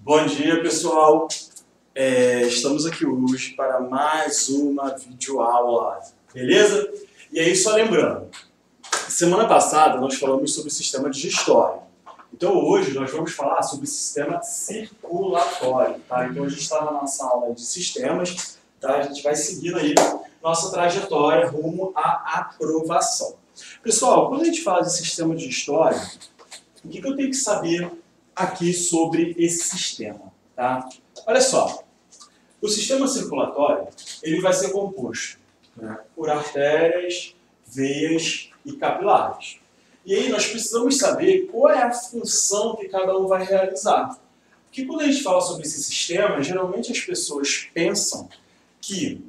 Bom dia, pessoal! Estamos aqui hoje para mais uma videoaula, beleza? E aí, só lembrando, semana passada nós falamos sobre o sistema digestório. Então hoje nós vamos falar sobre o sistema circulatório, tá? Então a gente está na nossa aula de sistemas, tá? A gente vai seguindo aí nossa trajetória rumo à aprovação. Pessoal, quando a gente fala de sistema digestório, o que eu tenho que saber aqui sobre esse sistema, tá? Olha só, o sistema circulatório ele vai ser composto, né, por artérias, veias e capilares. E aí nós precisamos saber qual é a função que cada um vai realizar. Porque quando a gente fala sobre esse sistema, geralmente as pessoas pensam que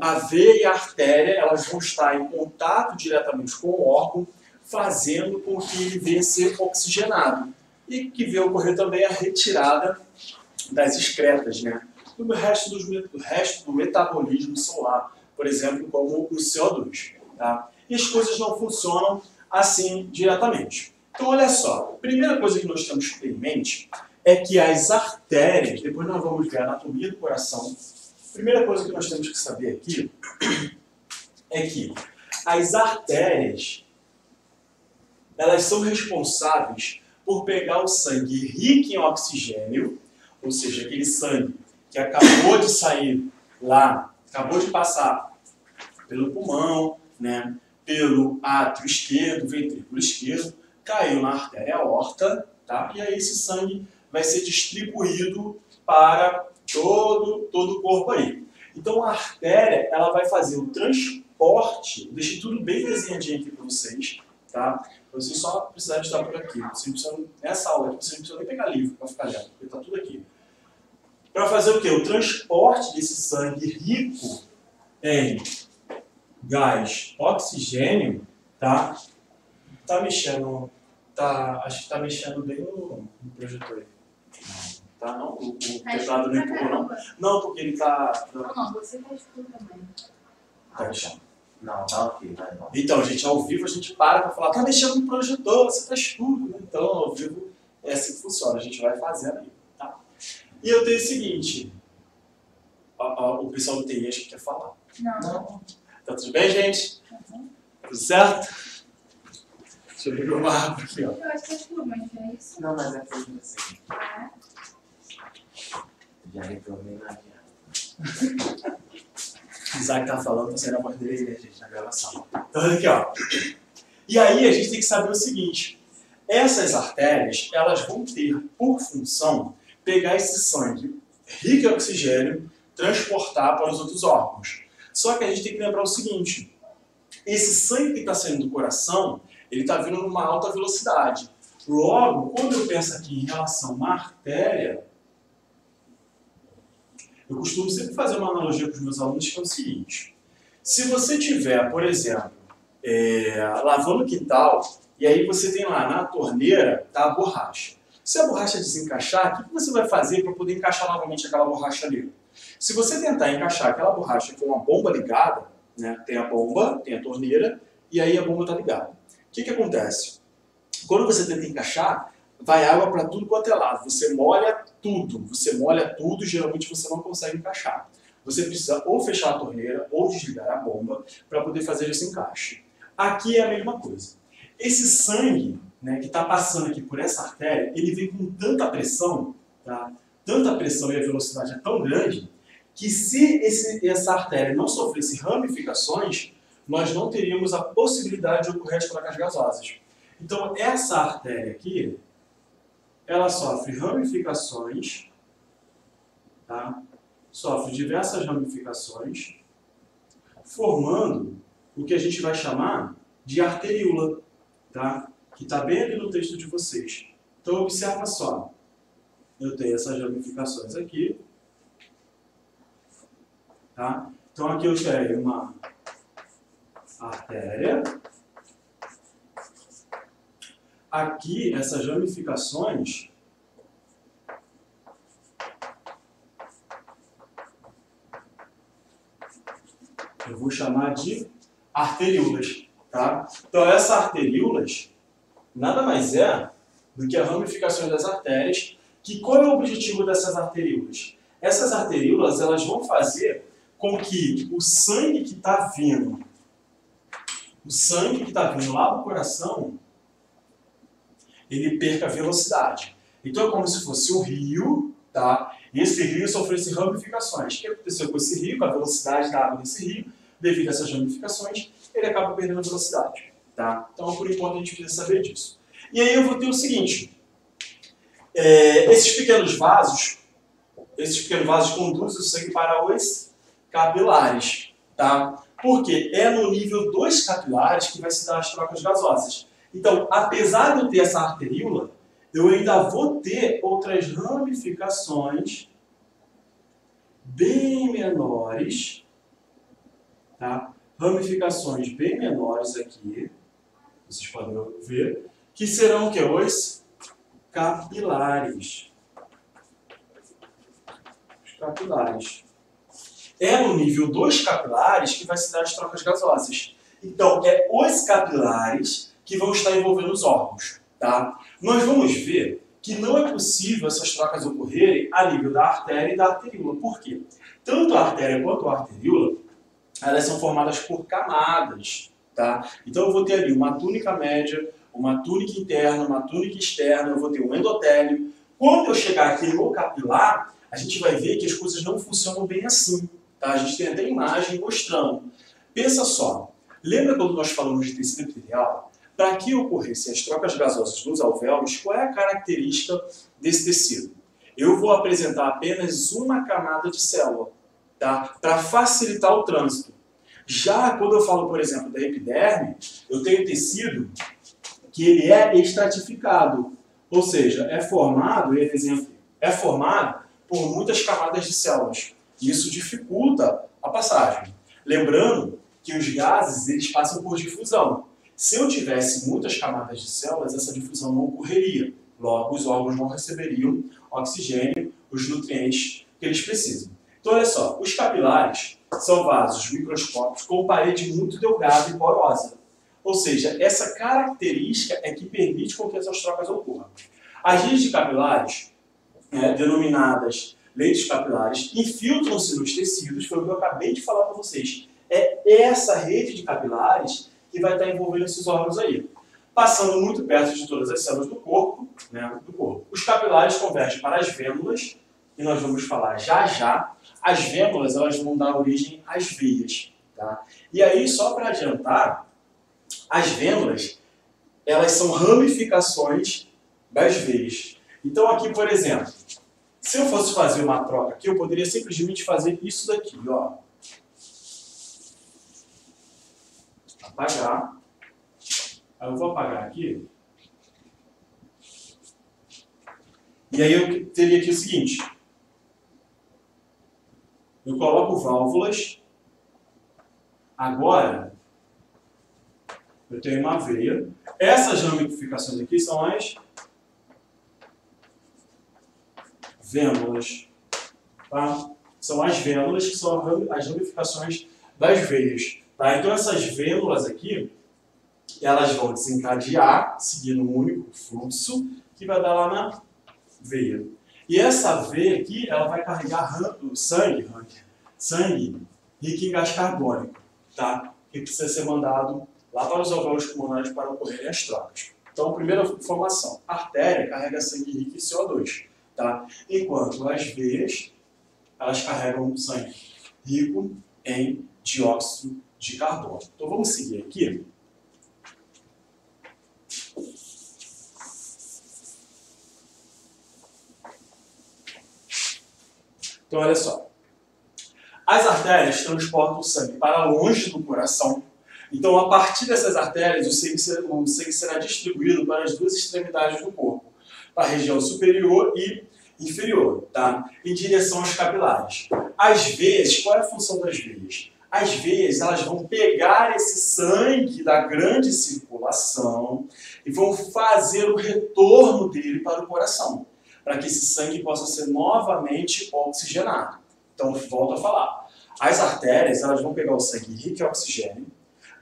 a veia e a artéria elas vão estar em contato diretamente com o órgão, fazendo com que ele venha a ser oxigenado. E que venha ocorrer também a retirada das excretas, né? Do resto do metabolismo celular, por exemplo, como o CO2. Tá? E as coisas não funcionam assim diretamente. Então, olha só, a primeira coisa que nós temos que ter em mente é que as artérias, depois nós vamos ver a anatomia do coração, a primeira coisa que nós temos que saber aqui é que as artérias, elas são responsáveis por pegar o sangue rico em oxigênio, ou seja, aquele sangue que acabou de sair lá, acabou de passar pelo pulmão, né, pelo átrio esquerdo, ventrículo esquerdo, caiu na artéria aorta, tá? E aí esse sangue vai ser distribuído para todo o corpo aí. Então a artéria ela vai fazer o transporte, deixei tudo bem desenhadinho aqui para vocês, tá? Vocês só precisam estar por aqui. Vocês precisam, nessa aula, vocês não precisam nem pegar livro para ficar lendo, porque está tudo aqui. Para fazer o quê? O transporte desse sangue rico em gás oxigênio, tá? Tá mexendo, acho que está mexendo bem no projetor aí. Tá, não? O teclado não empurrou, não? Não, porque ele tá... Não, você faz tudo também. Tá mexendo. Não, tá ok, vai. Então, gente, ao vivo a gente para falar, tá mexendo no projetor, você faz tudo, né? Então, ao vivo é assim que funciona, a gente vai fazendo aí, tá? E eu tenho o seguinte, o pessoal do TI acho que quer falar. Não. Tá tudo bem, gente? Tudo certo? Deixa eu beber uma água aqui, ó. Eu acho que é tudo, mas é isso. Não, mas é tudo assim. Ah, Já retornei na dieta. Isaac tá falando, tá saindo a voz dele, né, gente, na gravação. Então, olha aqui, ó. E aí a gente tem que saber o seguinte, essas artérias, elas vão ter por função pegar esse sangue rico em oxigênio, transportar para os outros órgãos. Só que a gente tem que lembrar o seguinte, esse sangue que está saindo do coração, ele está vindo numa alta velocidade. Logo, quando eu penso aqui em relação a uma artéria, eu costumo sempre fazer uma analogia com os meus alunos que é o seguinte, se você tiver, por exemplo, lavando o quintal, e aí você tem lá na torneira tá a borracha. Se a borracha desencaixar, o que você vai fazer para poder encaixar novamente aquela borracha ali? Se você tentar encaixar aquela borracha com uma bomba ligada, né, tem a bomba, tem a torneira, e aí a bomba está ligada. O que acontece? Quando você tenta encaixar, vai água para tudo quanto é lado. Você molha tudo, geralmente você não consegue encaixar. Você precisa ou fechar a torneira ou desligar a bomba para poder fazer esse encaixe. Aqui é a mesma coisa. Esse sangue, né, que está passando aqui por essa artéria, ele vem com tanta pressão, tá? Tanta pressão e a velocidade é tão grande, que se essa artéria não sofresse ramificações, nós não teríamos a possibilidade de ocorrer as placas gasosas. Então essa artéria aqui, ela sofre ramificações, tá? Sofre diversas ramificações, formando o que a gente vai chamar de arteríola, tá? Que está bem ali no texto de vocês. Então observa só, eu tenho essas ramificações aqui, tá? Então aqui eu tenho uma artéria. Aqui, essas ramificações, eu vou chamar de arteríolas, tá? Então, essas arteríolas nada mais é do que a ramificação das artérias qual é o objetivo dessas arteríolas? Essas arteríolas elas vão fazer com que o sangue que está vindo lá do coração, ele perca velocidade. Então é como se fosse um rio, tá? E esse rio sofresse ramificações. O que aconteceu com esse rio, com a velocidade da água desse rio, devido a essas ramificações, ele acaba perdendo velocidade, tá? Então por enquanto a gente precisa saber disso. E aí eu vou ter o seguinte, esses pequenos vasos conduzem o sangue para os capilares, tá? Porque é no nível dos capilares que vai se dar as trocas gasosas. Então, apesar de eu ter essa arteríola, eu ainda vou ter outras ramificações bem menores, tá? Ramificações bem menores aqui, vocês podem ver, que serão o quê? Os capilares. Os capilares. É no nível dos capilares que vai se dar as trocas gasosas. Então, é os capilares que vão estar envolvendo os órgãos, tá? Nós vamos ver que não é possível essas trocas ocorrerem a nível da artéria e da arteríola. Por quê? Tanto a artéria quanto a arteríola, elas são formadas por camadas, tá? Então eu vou ter ali uma túnica média, uma túnica interna, uma túnica externa, eu vou ter um endotélio. Quando eu chegar aqui no capilar, a gente vai ver que as coisas não funcionam bem assim, tá? A gente tem até imagem mostrando. Pensa só, lembra quando nós falamos de tecido epitelial? Para que ocorressem as trocas gasosas nos alvéolos, qual é a característica desse tecido? Eu vou apresentar apenas uma camada de célula, tá? Para facilitar o trânsito. Já quando eu falo, por exemplo, da epiderme, eu tenho tecido que ele é estratificado, ou seja, é formado por muitas camadas de células. Isso dificulta a passagem. Lembrando que os gases eles passam por difusão. Se eu tivesse muitas camadas de células, essa difusão não ocorreria. Logo, os órgãos não receberiam oxigênio, os nutrientes que eles precisam. Então, olha só, os capilares são vasos microscópicos com parede muito delgada e porosa. Ou seja, essa característica é que permite com que essas trocas ocorram. As redes capilares, denominadas leitos capilares, infiltram-se nos tecidos, foi o que eu acabei de falar para vocês. É essa rede de capilares que vai estar envolvendo esses órgãos aí. Passando muito perto de todas as células do corpo, os capilares convergem para as vênulas, e nós vamos falar já já. As vênulas elas vão dar origem às veias. Tá? E aí, só para adiantar, as vênulas elas são ramificações das veias. Então aqui, por exemplo, se eu fosse fazer uma troca aqui, eu poderia simplesmente fazer isso daqui, ó. Apagar. Aí eu vou apagar aqui. E aí eu teria aqui o seguinte. Eu coloco válvulas. Agora, eu tenho uma veia. Essas ramificações aqui são as vênulas. Tá? São as vênulas que são as ramificações das veias. Tá? Então essas vênulas aqui, elas vão desencadear, seguindo um único fluxo, que vai dar lá na veia. E essa veia aqui, ela vai carregar sangue rico em gás carbônico, tá? Que precisa ser mandado lá para os alvéolos pulmonares para ocorrerem as trocas. Então, primeira informação, a artéria carrega sangue rico em CO2, tá? Enquanto as veias, elas carregam sangue rico em dióxido de carbono. Então, vamos seguir aqui. Então, olha só. As artérias transportam o sangue para longe do coração. Então, a partir dessas artérias, o sangue será distribuído para as duas extremidades do corpo, para a região superior e inferior, tá? Em direção aos capilares. As veias, qual é a função das veias? As veias elas vão pegar esse sangue da grande circulação e vão fazer o retorno dele para o coração, para que esse sangue possa ser novamente oxigenado. Então, volto a falar. As artérias elas vão pegar o sangue rico em oxigênio,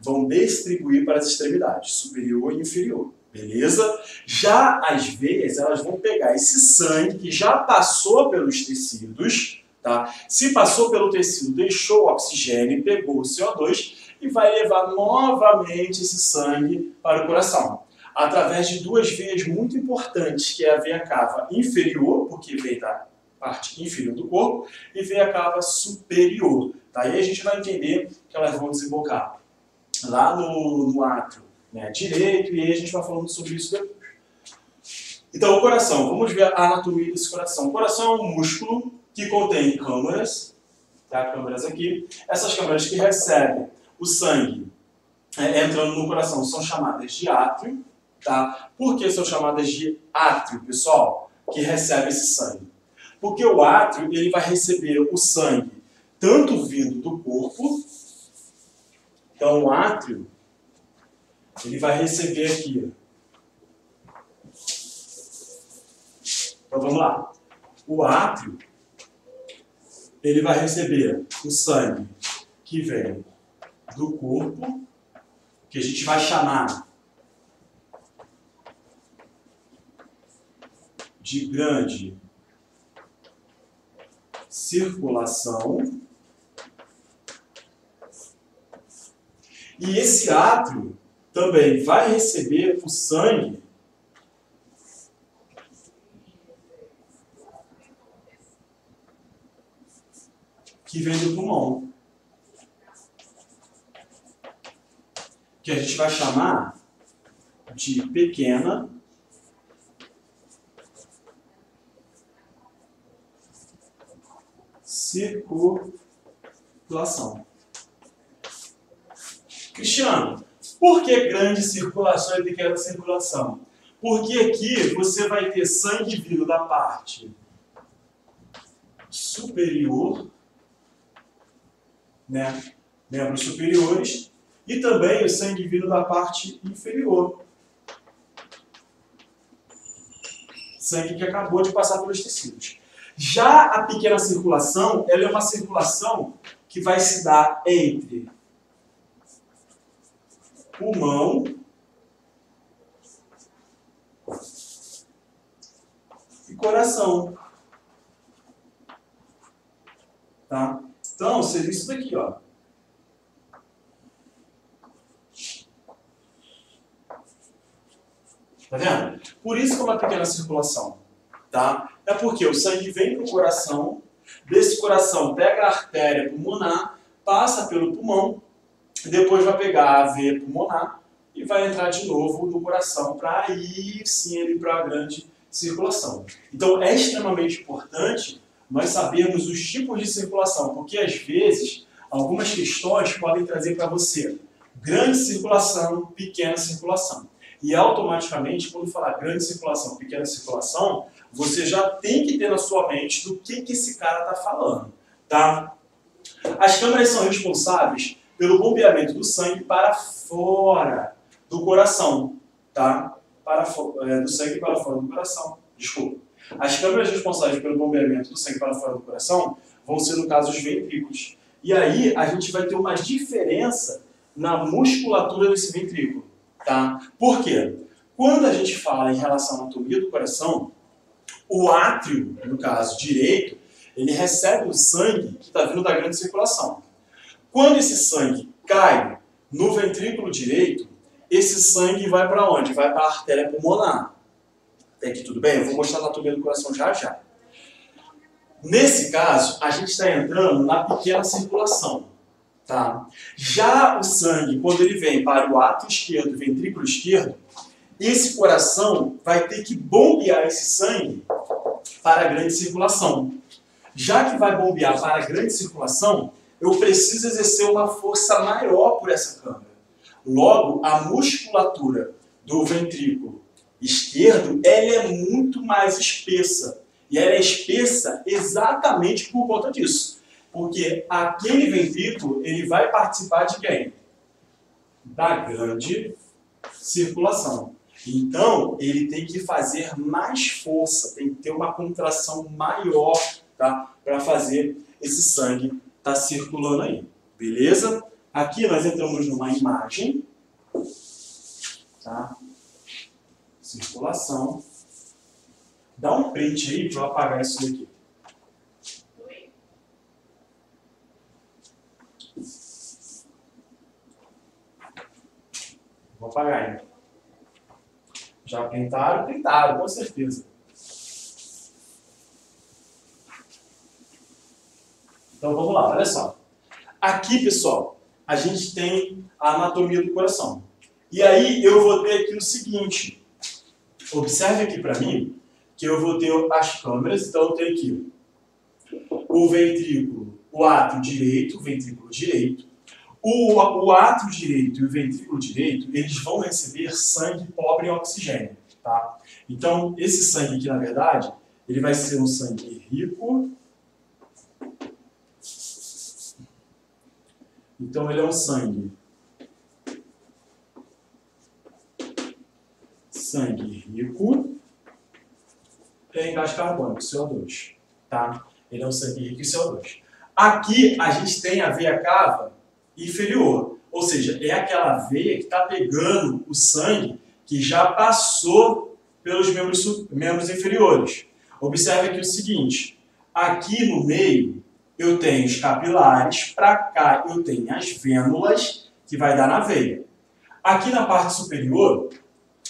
vão distribuir para as extremidades, superior e inferior. Beleza? Já as veias, elas vão pegar esse sangue que já passou pelos tecidos, tá? Se passou pelo tecido, deixou o oxigênio, pegou o CO2 e vai levar novamente esse sangue para o coração. Através de duas veias muito importantes, que é a veia cava inferior, porque vem da parte inferior do corpo, e veia cava superior. Tá? E aí a gente vai entender que elas vão desembocar lá no átrio, né, direito, e aí a gente vai falando sobre isso depois. Então, o coração, vamos ver a anatomia desse coração. O coração é um músculo que contém câmaras, tá? Câmaras aqui. Essas câmaras que recebem o sangue entrando no coração são chamadas de átrio, tá? Por que são chamadas de átrio, pessoal, que recebe esse sangue? Porque o átrio ele vai receber o sangue tanto vindo do corpo, então o átrio ele vai receber aqui. Então vamos lá. O átrio ele vai receber o sangue que vem do corpo, que a gente vai chamar de grande circulação. E esse átrio também vai receber o sangue que vem do pulmão, que a gente vai chamar de pequena circulação. Cristiano, por que grande circulação e pequena circulação? Porque aqui você vai ter sangue vindo da parte superior, né? Membros superiores, e também o sangue vindo da parte inferior. Sangue que acabou de passar pelos tecidos. Já a pequena circulação, ela é uma circulação que vai se dar entre pulmão e coração. Tá? Então, seria isso daqui, ó. Tá vendo? Por isso que é uma pequena circulação. Tá? É porque o sangue vem para o coração, desse coração pega a artéria pulmonar, passa pelo pulmão, depois vai pegar a veia pulmonar e vai entrar de novo no coração para aí sim ele para a grande circulação. Então é extremamente importante nós sabermos os tipos de circulação, porque às vezes algumas questões podem trazer para você grande circulação, pequena circulação. E automaticamente, quando falar grande circulação, pequena circulação, você já tem que ter na sua mente do que esse cara está falando. Tá? As câmaras são responsáveis pelo bombeamento do sangue para fora do coração. Tá? Do sangue para fora do coração. Desculpa. As câmaras responsáveis pelo bombeamento do sangue para fora do coração vão ser, no caso, os ventrículos. E aí a gente vai ter uma diferença na musculatura desse ventrículo. Tá? Por quê? Quando a gente fala em relação à anatomia do coração, o átrio, no caso direito, ele recebe o sangue que está vindo da grande circulação. Quando esse sangue cai no ventrículo direito, esse sangue vai para onde? Vai para a artéria pulmonar. Até aqui tudo bem? Eu vou mostrar a anatomia do coração já já. Nesse caso, a gente está entrando na pequena circulação. Tá? Já o sangue, quando ele vem para o átrio esquerdo e ventrículo esquerdo, esse coração vai ter que bombear esse sangue para a grande circulação. Já que vai bombear para a grande circulação, eu preciso exercer uma força maior por essa câmara. Logo, a musculatura do ventrículo esquerdo ela é muito mais espessa. E ela é espessa exatamente por conta disso. Porque aquele ventrículo ele vai participar de quem? Da grande circulação. Então, ele tem que fazer mais força, tem que ter uma contração maior, tá? Para fazer esse sangue estar circulando aí. Beleza? Aqui nós entramos numa imagem. Tá? circulação. Dá um print aí para eu apagar isso daqui. Vou apagar ainda. Já printaram? Printaram, com certeza. Então vamos lá, olha só. Aqui, pessoal, a gente tem a anatomia do coração. E aí eu vou ter aqui o seguinte. Observe aqui para mim que eu vou ter as câmeras. Então eu tenho aqui o ventrículo, o átrio direito, o ventrículo direito. O átrio direito e o ventrículo direito, eles vão receber sangue pobre em oxigênio, tá? Então, esse sangue aqui, na verdade, ele vai ser um sangue rico. Então, ele é um sangue rico em gás carbônico, CO2, tá? Ele é um sangue rico em CO2. Aqui, a gente tem a veia cava inferior, ou seja, é aquela veia que está pegando o sangue que já passou pelos membros inferiores. Observe aqui o seguinte, aqui no meio eu tenho os capilares, para cá eu tenho as vênulas, que vai dar na veia. Aqui na parte superior,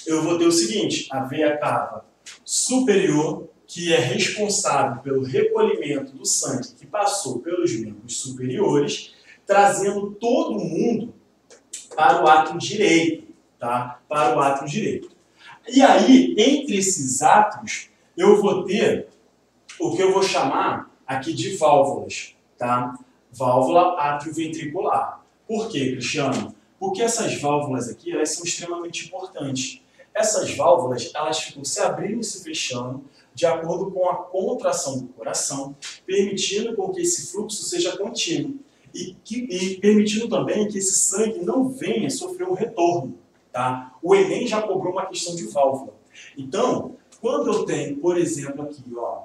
eu vou ter o seguinte, a veia cava superior, que é responsável pelo recolhimento do sangue que passou pelos membros superiores, trazendo todo mundo para o átrio direito, tá? Para o átrio direito. E aí, entre esses átrios, eu vou ter o que eu vou chamar aqui de válvulas, tá? Válvula atrioventricular. Por quê, Cristiano? Porque essas válvulas aqui, elas são extremamente importantes. Essas válvulas, elas ficam se abrindo e se fechando de acordo com a contração do coração, permitindo com que esse fluxo seja contínuo. E permitindo também que esse sangue não venha sofrer um retorno. Tá? O Enem já cobrou uma questão de válvula. Então, quando eu tenho, por exemplo, aqui, ó,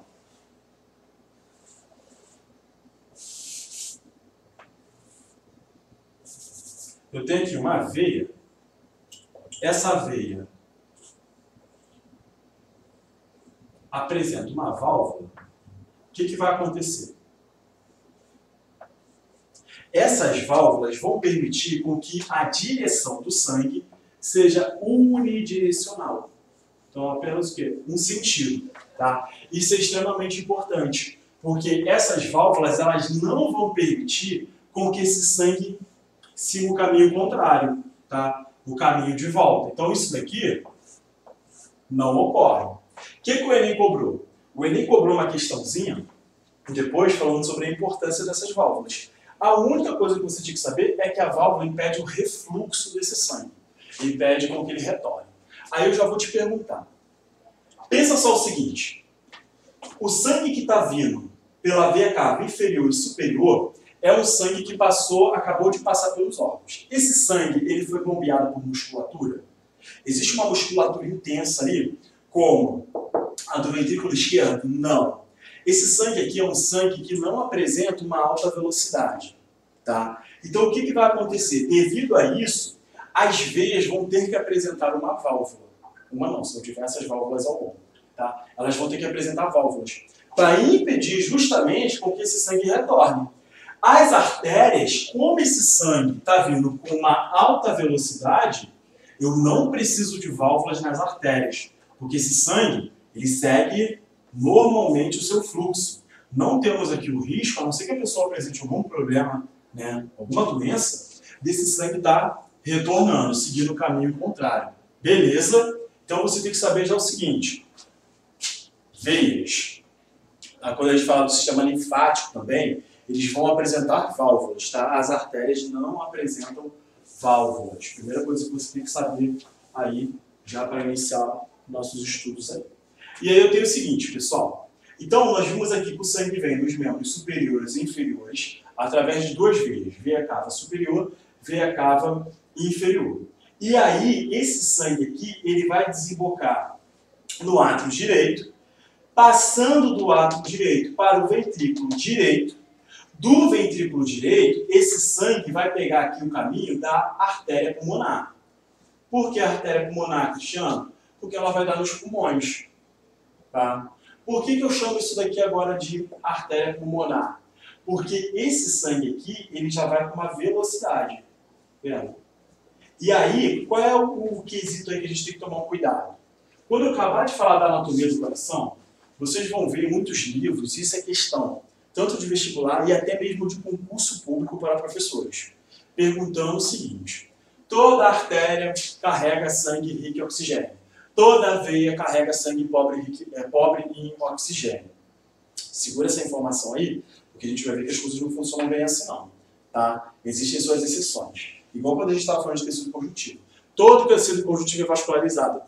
eu tenho aqui uma veia, essa veia apresenta uma válvula, o que vai acontecer? Essas válvulas vão permitir com que a direção do sangue seja unidirecional. Então, apenas o quê? Um sentido. Tá? Isso é extremamente importante, porque essas válvulas elas não vão permitir com que esse sangue siga o caminho contrário, tá? O caminho de volta. Então, isso daqui não ocorre. O que o Enem cobrou? O Enem cobrou uma questãozinha, depois falando sobre a importância dessas válvulas. A única coisa que você tinha que saber é que a válvula impede o refluxo desse sangue. Impede com que ele retorne. Aí eu já vou te perguntar. Pensa só o seguinte. O sangue que está vindo pela veia cava inferior e superior é um sangue que acabou de passar pelos órgãos. Esse sangue ele foi bombeado por musculatura. Existe uma musculatura intensa ali, como a do ventrículo esquerdo? Não. Esse sangue aqui é um sangue que não apresenta uma alta velocidade. Tá? Então, o que vai acontecer? Devido a isso, as veias vão ter que apresentar uma válvula. Uma não, são diversas válvulas ao longo. Tá? Elas vão ter que apresentar válvulas para impedir justamente com que esse sangue retorne. As artérias, como esse sangue está vindo com uma alta velocidade, eu não preciso de válvulas nas artérias, porque esse sangue ele segue normalmente o seu fluxo. Não temos aqui o risco, a não ser que a pessoa apresente algum problema, né, alguma doença, desse sangue estar retornando, seguindo o caminho contrário. Beleza? Então você tem que saber já o seguinte. Veias. Quando a gente fala do sistema linfático também, eles vão apresentar válvulas, tá? As artérias não apresentam válvulas. Primeira coisa que você tem que saber aí, já para iniciar nossos estudos aí. E aí eu tenho o seguinte, pessoal. Então, nós vimos aqui que o sangue vem dos membros superiores e inferiores através de duas veias. Veia cava superior, veia cava inferior. E aí, esse sangue aqui, ele vai desembocar no átrio direito, passando do átrio direito para o ventrículo direito. Do ventrículo direito, esse sangue vai pegar aqui o caminho da artéria pulmonar. Por que a artéria pulmonar, Cristiano? porque ela vai dar nos pulmões. Tá? Por que eu chamo isso daqui agora de artéria pulmonar? Porque esse sangue aqui, ele já vai com uma velocidade. Vendo? E aí, qual é o quesito aí que a gente tem que tomar um cuidado? Quando eu acabar de falar da anatomia do coração, vocês vão ver em muitos livros, isso é questão, tanto de vestibular e até mesmo de concurso público para professores, perguntando o seguinte: toda artéria carrega sangue rico em oxigênio. Toda veia carrega sangue pobre em oxigênio. Segura essa informação aí, porque a gente vai ver que as coisas não funcionam bem assim não. Tá? Existem suas exceções. Igual quando a gente estava falando de tecido conjuntivo. Todo tecido conjuntivo é vascularizado.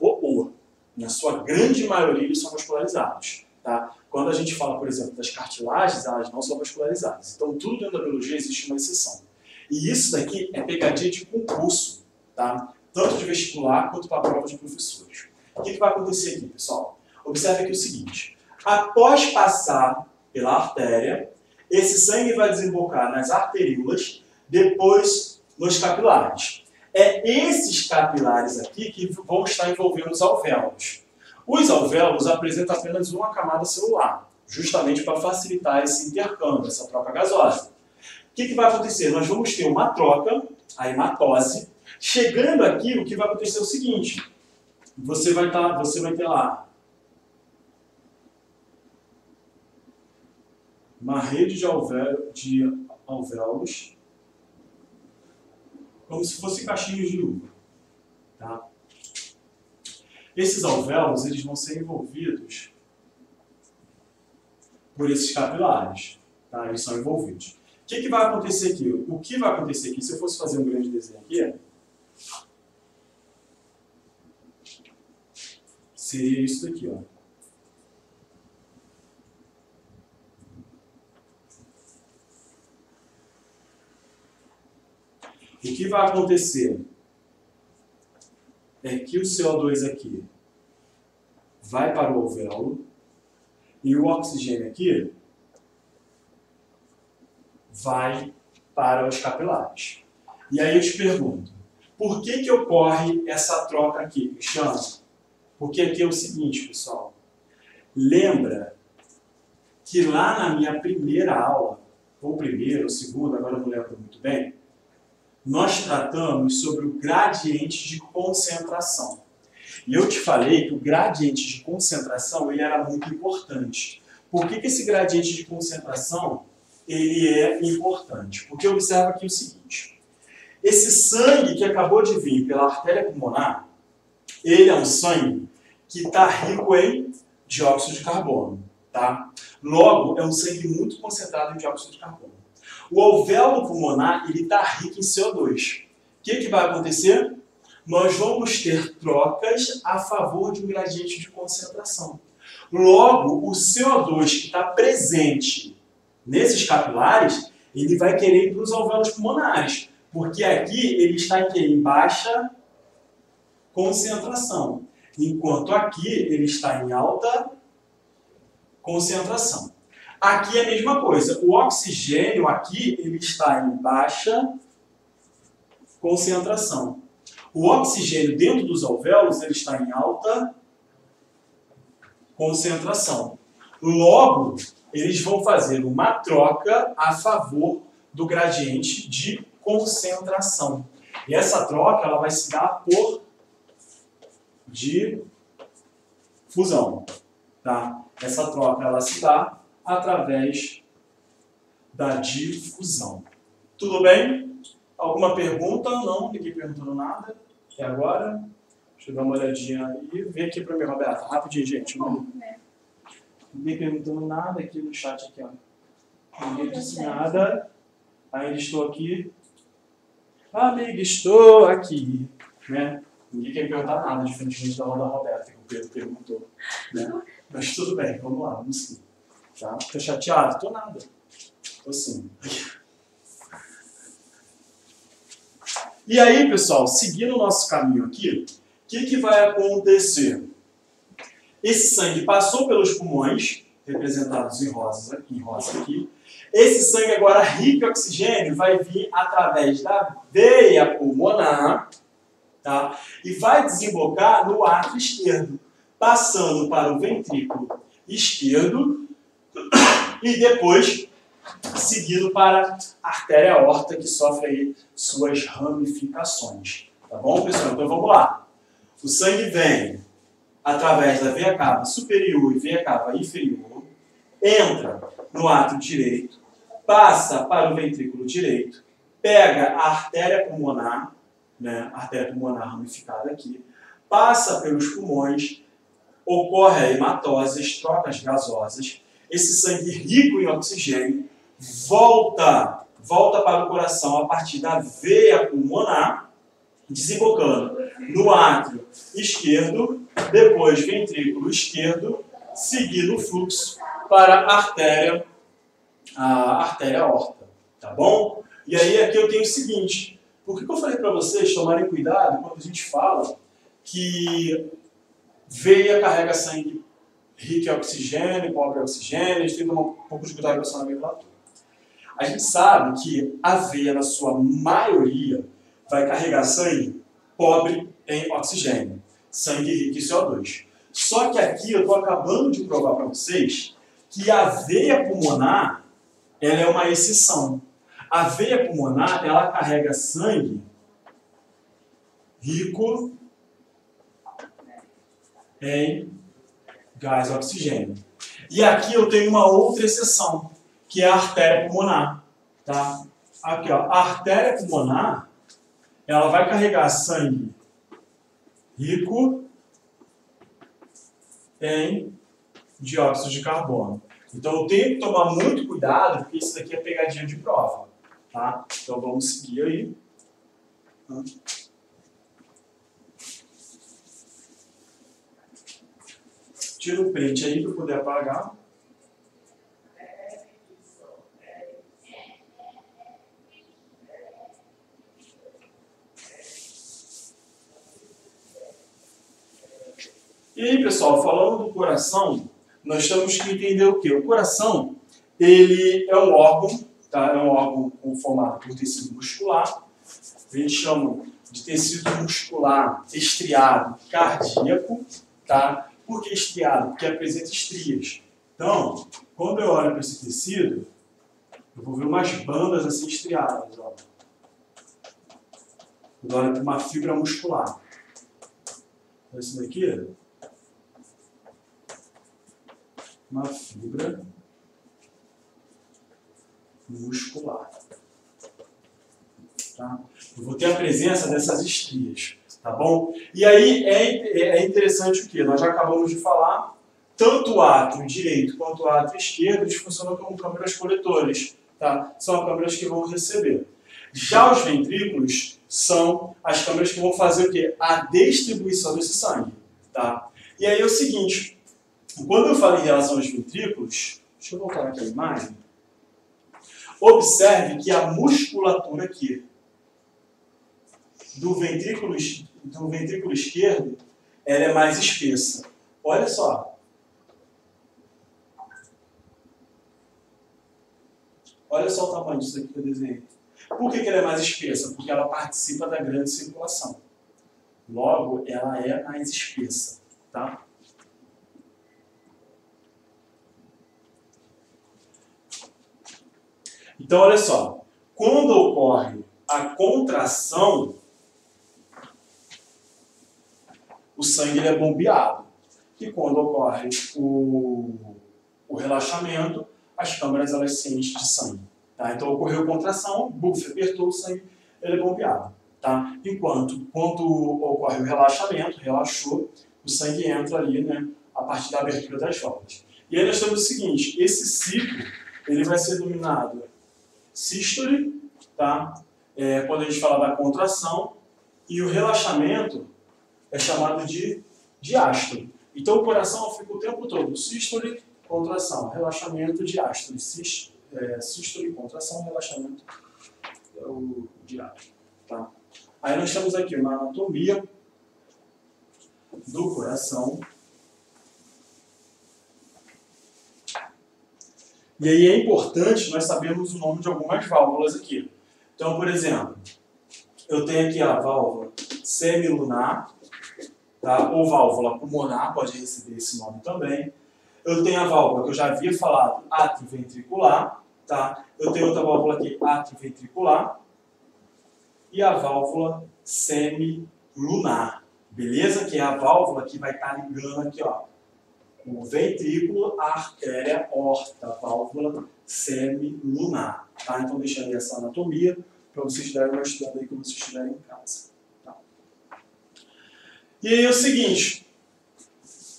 Na sua grande maioria, eles são vascularizados. Tá? Quando a gente fala, por exemplo, das cartilagens, elas não são vascularizadas. Então, tudo dentro da biologia existe uma exceção. E isso daqui é pegadinha de concurso, tá? Tanto de vestibular quanto para a prova de professores. O que vai acontecer aqui, pessoal? Observe aqui o seguinte. Após passar pela artéria, esse sangue vai desembocar nas arteríolas, depois nos capilares. É esses capilares aqui que vão estar envolvendo os alvéolos. Os alvéolos apresentam apenas uma camada celular, justamente para facilitar esse intercâmbio, essa troca gasosa. O que vai acontecer? Nós vamos ter uma troca, a hematose. Chegando aqui, o que vai acontecer é o seguinte: você vai ter lá uma rede de alvéolos, como se fossem caixinhos de uva. Tá? Esses alvéolos eles vão ser envolvidos por esses capilares. Tá? Eles são envolvidos. O que vai acontecer aqui? O que vai acontecer aqui, se eu fosse fazer um grande desenho aqui, seria isso daqui, ó. O que vai acontecer é que o CO2 aqui vai para o alvéolo e o oxigênio aqui vai para os capilares. E aí eu te pergunto, por que ocorre essa troca aqui, Cristiano? Porque aqui é o seguinte, pessoal. Lembra que lá na minha primeira aula, ou primeira, ou segunda, agora eu não lembro muito bem, nós tratamos sobre o gradiente de concentração. E eu te falei que o gradiente de concentração ele era muito importante. Por que esse gradiente de concentração ele é importante? Porque observa aqui o seguinte. Esse sangue que acabou de vir pela artéria pulmonar, ele é um sangue que está rico em dióxido de carbono. Tá? Logo, é um sangue muito concentrado em dióxido de carbono. O alvéolo pulmonar está rico em CO2. O que vai acontecer? Nós vamos ter trocas a favor de um gradiente de concentração. Logo, o CO2 que está presente nesses capilares, ele vai querer ir para os alvéolos pulmonares, porque aqui ele está em baixa concentração, enquanto aqui ele está em alta concentração. Aqui é a mesma coisa. O oxigênio aqui ele está em baixa concentração. O oxigênio dentro dos alvéolos ele está em alta concentração. Logo, eles vão fazer uma troca a favor do gradiente de concentração. E essa troca ela vai se dar por difusão. Tá? Essa troca ela se dá através da difusão. Tudo bem? Alguma pergunta? Não, ninguém perguntando nada. E agora? Deixa eu dar uma olhadinha aí. Vem aqui para mim, Roberta. Rapidinho, gente. Ninguém perguntando nada aqui no chat. Aqui, ó. Ninguém disse nada. Ainda estou aqui. Amiga, estou aqui. Né? Ninguém quer perguntar nada, diferentemente da Roberta, que o Pedro perguntou. Né? Mas tudo bem, vamos lá, vamos sim. Tá? Tô chateado? Tô nada. Tô sim. E aí, pessoal, seguindo o nosso caminho aqui, o que vai acontecer? Esse sangue passou pelos pulmões, representados em rosa aqui. Esse sangue agora rico em oxigênio vai vir através da veia pulmonar, tá? E vai desembocar no átrio esquerdo, passando para o ventrículo esquerdo e depois seguindo para a artéria aorta, que sofre aí suas ramificações. Tá bom, pessoal? Então vamos lá. O sangue vem através da veia cava superior e veia cava inferior, entra no átrio direito, passa para o ventrículo direito, pega a artéria pulmonar, né, a artéria pulmonar ramificada aqui, passa pelos pulmões, ocorre a hematose, as trocas gasosas, esse sangue rico em oxigênio volta para o coração a partir da veia pulmonar, desembocando no átrio esquerdo, depois ventrículo esquerdo, seguindo o fluxo para a artéria aorta, tá bom? E aí aqui eu tenho o seguinte, por que eu falei para vocês tomarem cuidado quando a gente fala que veia carrega sangue rico em oxigênio, pobre em oxigênio, a gente tem que tomar um pouco de cuidado com essa nomenclatura. A gente sabe que a veia, na sua maioria, vai carregar sangue pobre em oxigênio, sangue rico em CO2. Só que aqui eu estou acabando de provar para vocês que a veia pulmonar ela é uma exceção. A veia pulmonar ela carrega sangue rico em gás oxigênio. E aqui eu tenho uma outra exceção, que é a artéria pulmonar. Tá? Aqui, ó, a artéria pulmonar ela vai carregar sangue rico em dióxido de carbono. Então eu tenho que tomar muito cuidado, porque isso daqui é pegadinha de prova. Tá? Então vamos seguir aí. Tira o print aí para eu poder apagar. E aí, pessoal, falando do coração, nós temos que entender o quê? O coração, ele é um órgão, tá? É um órgão formado por tecido muscular. A gente chama de tecido muscular estriado cardíaco, tá? Por que estriado? Porque apresenta estrias. Então, quando eu olho para esse tecido, eu vou ver umas bandas assim estriadas. Ó. Quando eu olho para uma fibra muscular. Então, esse daqui uma fibra muscular. Tá? Eu vou ter a presença dessas estrias, tá bom? E aí é interessante o que? Nós já acabamos de falar, tanto o átrio direito quanto o átrio esquerdo, eles funcionam como câmeras coletoras, tá? São câmeras que vão receber. Já os ventrículos são as câmeras que vão fazer o quê? A distribuição desse sangue, tá? E aí é o seguinte, quando eu falo em relação aos ventrículos, deixa eu voltar aqui a imagem, observe que a musculatura aqui do ventrículo esquerdo, ela é mais espessa. Olha só. Olha só o tamanho disso aqui que eu desenhei. Por que ela é mais espessa? Porque ela participa da grande circulação. Logo, ela é mais espessa, tá? Então, olha só, quando ocorre a contração, o sangue ele é bombeado. E quando ocorre o relaxamento, as câmaras elas se enchem de sangue. Tá? Então, ocorreu contração, buf, apertou o sangue, ele é bombeado. Tá? Enquanto, quando ocorre o relaxamento, relaxou, o sangue entra ali, né, a partir da abertura das válvulas. E aí nós temos o seguinte, esse ciclo ele vai ser dominado sístole, tá? Quando a gente fala da contração, e o relaxamento é chamado de diástole. Então o coração fica o tempo todo sístole, contração, relaxamento, diástole. Sístole, contração, relaxamento, é o diástole. Tá? Aí nós temos aqui uma anatomia do coração. E aí é importante nós sabermos o nome de algumas válvulas aqui. Então, por exemplo, eu tenho aqui a válvula semilunar, tá? Ou válvula pulmonar, pode receber esse nome também. Eu tenho a válvula que eu já havia falado, atrioventricular, tá? Eu tenho outra válvula aqui, atrioventricular, e a válvula semilunar, beleza? Que é a válvula que vai estar ligando aqui, ó, o ventrículo, a artéria aorta, válvula semilunar, tá? Então deixa aí essa anatomia para vocês darem uma estudada aí quando vocês estiverem em casa. Tá? E aí é o seguinte,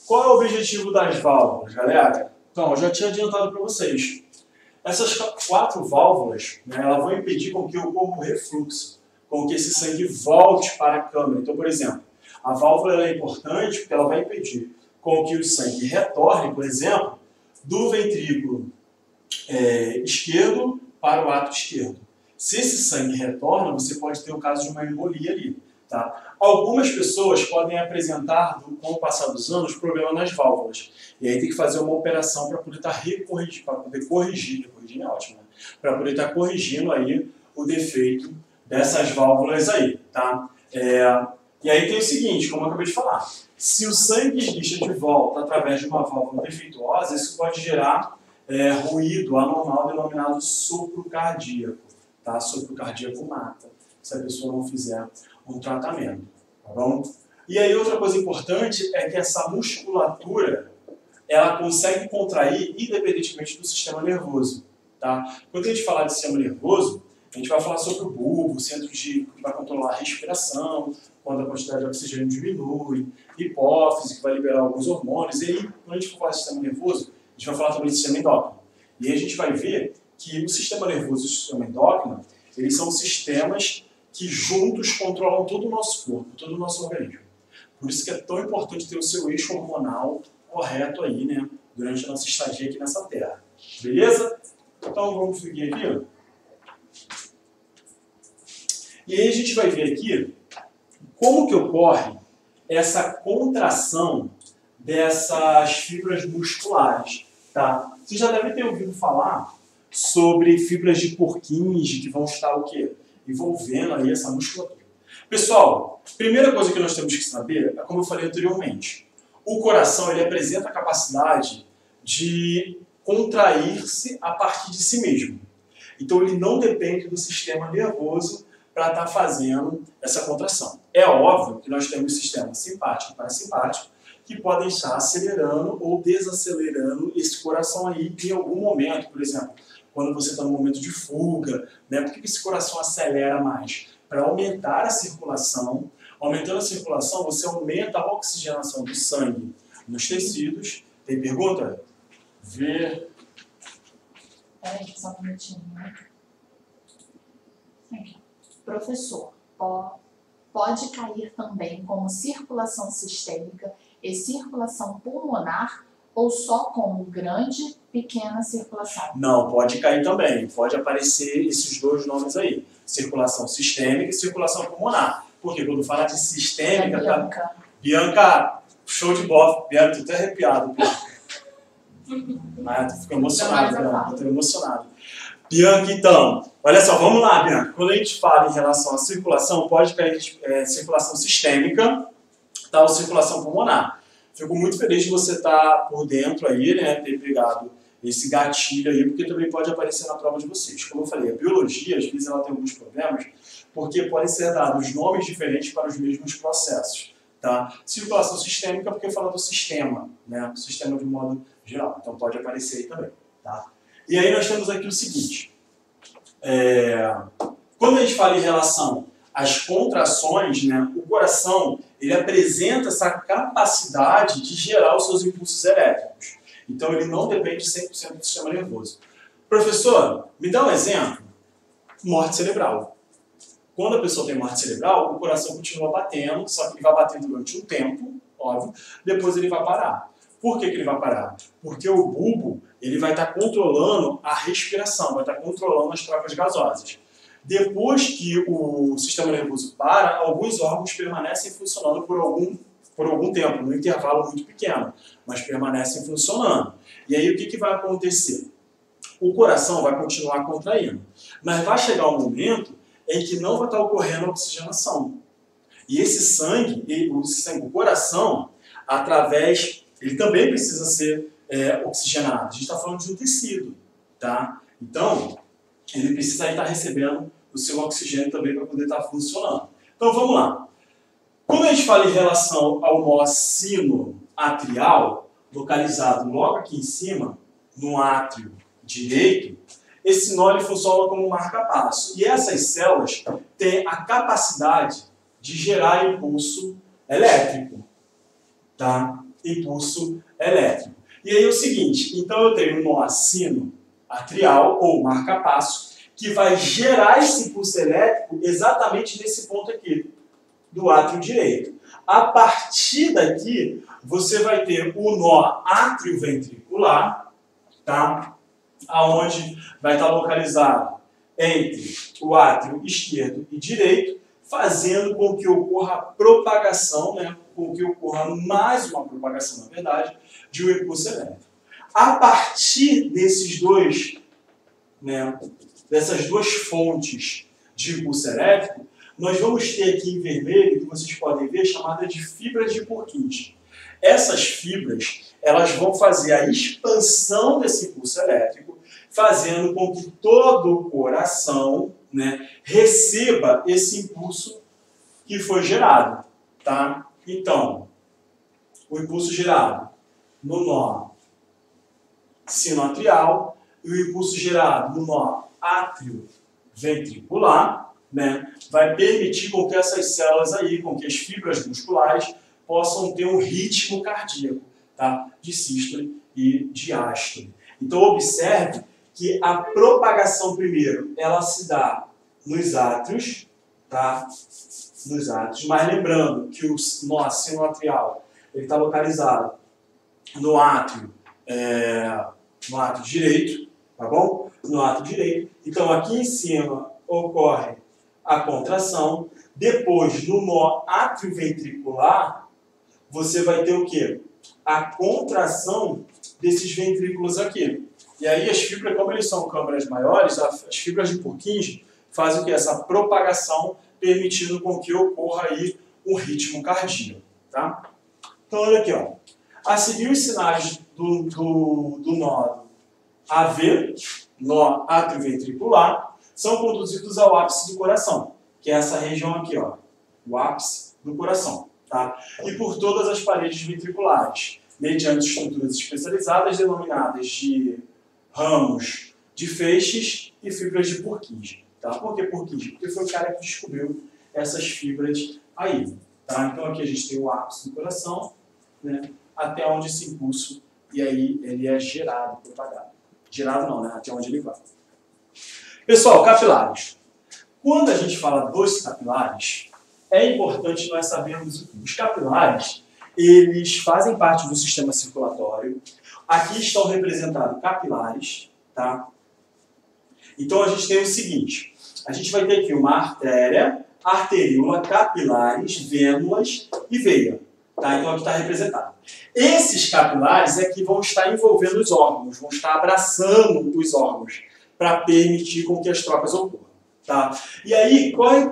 qual é o objetivo das válvulas, galera? Então, eu já tinha adiantado para vocês. Essas 4 válvulas, né, elas vão impedir com que ocorra um refluxo, com que esse sangue volte para a câmara. Então, por exemplo, a válvula ela é importante porque ela vai impedir com que o sangue retorne, por exemplo, do ventrículo esquerdo para o átrio esquerdo. Se esse sangue retorna, você pode ter o caso de uma embolia ali. Tá? Algumas pessoas podem apresentar, com o passar dos anos, problema nas válvulas. E aí tem que fazer uma operação para poder estar corrigir é ótimo, né? Para poder estar corrigindo aí o defeito dessas válvulas aí. Tá? E aí tem o seguinte, como eu acabei de falar, se o sangue esguicha de volta através de uma válvula defeituosa, isso pode gerar ruído anormal denominado sopro cardíaco. Tá? Sopro cardíaco mata, se a pessoa não fizer um tratamento. Tá bom? E aí outra coisa importante é que essa musculatura ela consegue contrair independentemente do sistema nervoso. Tá? Quando a gente falar de sistema nervoso, a gente vai falar sobre o bulbo, o centro que vai controlar a respiração, quando a quantidade de oxigênio diminui, hipófise, que vai liberar alguns hormônios. E aí, quando a gente for falar de sistema nervoso, a gente vai falar também de sistema endócrino. E aí a gente vai ver que o sistema nervoso e o sistema endócrino, eles são sistemas que juntos controlam todo o nosso corpo, todo o nosso organismo. Por isso que é tão importante ter o seu eixo hormonal correto aí, né, durante a nossa estadia aqui nessa Terra. Beleza? Então vamos seguir aqui, ó. E aí a gente vai ver aqui como que ocorre essa contração dessas fibras musculares, tá? Você já deve ter ouvido falar sobre fibras de Purkinje que vão estar o quê? Envolvendo aí essa musculatura. Pessoal, primeira coisa que nós temos que saber é como eu falei anteriormente. O coração ele apresenta a capacidade de contrair-se a partir de si mesmo. Então ele não depende do sistema nervoso para estar fazendo essa contração. É óbvio que nós temos sistema simpático e parasimpático que podem estar acelerando ou desacelerando esse coração aí em algum momento, por exemplo, quando você está no momento de fuga, né? Por que esse coração acelera mais? Para aumentar a circulação. Aumentando a circulação, você aumenta a oxigenação do sangue nos tecidos. Tem pergunta? Vê. Peraí, só um minutinho, né? Aqui. Professor, pode cair também como circulação sistêmica e circulação pulmonar ou só como grande, pequena circulação? Não, pode cair também. Pode aparecer esses dois nomes aí. Circulação sistêmica e circulação pulmonar. Porque quando fala de sistêmica... Bianca. Tá... Bianca, show de bola. Bianca, tô até arrepiado. Mas tu ficou emocionado, Bianca. Eu tô emocionado. Bianca, então, olha só, vamos lá, Bianca. Quando a gente fala em relação à circulação, pode cair circulação sistêmica, tá, ou circulação pulmonar. Fico muito feliz de você estar por dentro aí, né, ter pegado esse gatilho aí, porque também pode aparecer na prova de vocês. Como eu falei, a biologia, às vezes, ela tem alguns problemas, porque podem ser dados nomes diferentes para os mesmos processos. Tá? Circulação sistêmica, porque fala do sistema, né, o sistema de modo geral. Então pode aparecer aí também. Tá? E aí nós temos aqui o seguinte, quando a gente fala em relação às contrações, né, o coração ele apresenta essa capacidade de gerar os seus impulsos elétricos. Então ele não depende 100% do sistema nervoso. Professor, me dá um exemplo? Morte cerebral. Quando a pessoa tem morte cerebral, o coração continua batendo, só que ele vai bater durante um tempo, óbvio, depois ele vai parar. Por que ele vai parar? Porque o bulbo ele vai estar controlando a respiração, vai estar controlando as trocas gasosas. Depois que o sistema nervoso para, alguns órgãos permanecem funcionando por algum tempo, num intervalo muito pequeno, mas permanecem funcionando. E aí o que vai acontecer? O coração vai continuar contraindo, mas vai chegar um momento em que não vai estar ocorrendo a oxigenação. E esse sangue, o coração, ele também precisa ser oxigenado. A gente está falando de um tecido, tá? Então, ele precisa estar recebendo o seu oxigênio também para poder estar funcionando. Então, vamos lá. Quando a gente fala em relação ao nó sinoatrial, localizado logo aqui em cima, no átrio direito, esse nó ele funciona como um marca-passo. E essas células têm a capacidade de gerar impulso elétrico, tá? Impulso elétrico. E aí é o seguinte, então eu tenho um nó sinoatrial, ou marca-passo, que vai gerar esse impulso elétrico exatamente nesse ponto aqui, do átrio direito. A partir daqui, você vai ter o nó átrio-ventricular, tá? Aonde vai estar localizado entre o átrio esquerdo e direito, fazendo com que ocorra a propagação, né? Com que ocorra mais uma propagação, na verdade, de um impulso elétrico. A partir desses dois, né, dessas duas fontes de impulso elétrico, nós vamos ter aqui em vermelho, que vocês podem ver, chamada de fibras de Purkinje. Essas fibras, elas vão fazer a expansão desse impulso elétrico, fazendo com que todo o coração, né, receba esse impulso que foi gerado, tá? Então, o impulso gerado no nó sinoatrial e o impulso gerado no nó átrio-ventricular, né, vai permitir com que essas células aí, com que as fibras musculares possam ter um ritmo cardíaco, tá? De sístole e diástole. Então, observe que a propagação primeiro, ela se dá nos átrios, tá? Nos átrios, mas lembrando que o nó sinoatrial, ele está localizado no átrio direito, tá bom? No átrio direito. Então, aqui em cima ocorre a contração. Depois, no nó átrio-ventricular, você vai ter o quê? A contração desses ventrículos aqui. E aí as fibras, como eles são câmaras maiores, as fibras de Purkinje fazem o quê? Essa propagação, permitindo com que ocorra aí um ritmo cardíaco, tá? Então, olha aqui, ó. A seguir os sinais do nódo AV, nó átrio-ventricular, são conduzidos ao ápice do coração, que é essa região aqui, ó, o ápice do coração, tá? E por todas as paredes ventriculares, mediante estruturas especializadas denominadas de ramos de feixes e fibras de Purkinje, tá? Por que Purkinje? Porque foi o cara que descobriu essas fibras aí, tá? Então aqui a gente tem o ápice do coração, né, até onde esse impulso, e aí ele é gerado, propagado. Gerado não, né? Até onde ele vai. Pessoal, capilares. Quando a gente fala dos capilares, é importante nós sabermos o que os capilares, eles fazem parte do sistema circulatório. Aqui estão representados capilares, tá? Então a gente tem o seguinte, a gente vai ter aqui uma artéria, arteríola, capilares, vênulas e veia. Tá? Então aqui está representado. Esses capilares é que vão estar envolvendo os órgãos, vão estar abraçando os órgãos, para permitir com que as trocas ocorram. Tá? E aí, qual é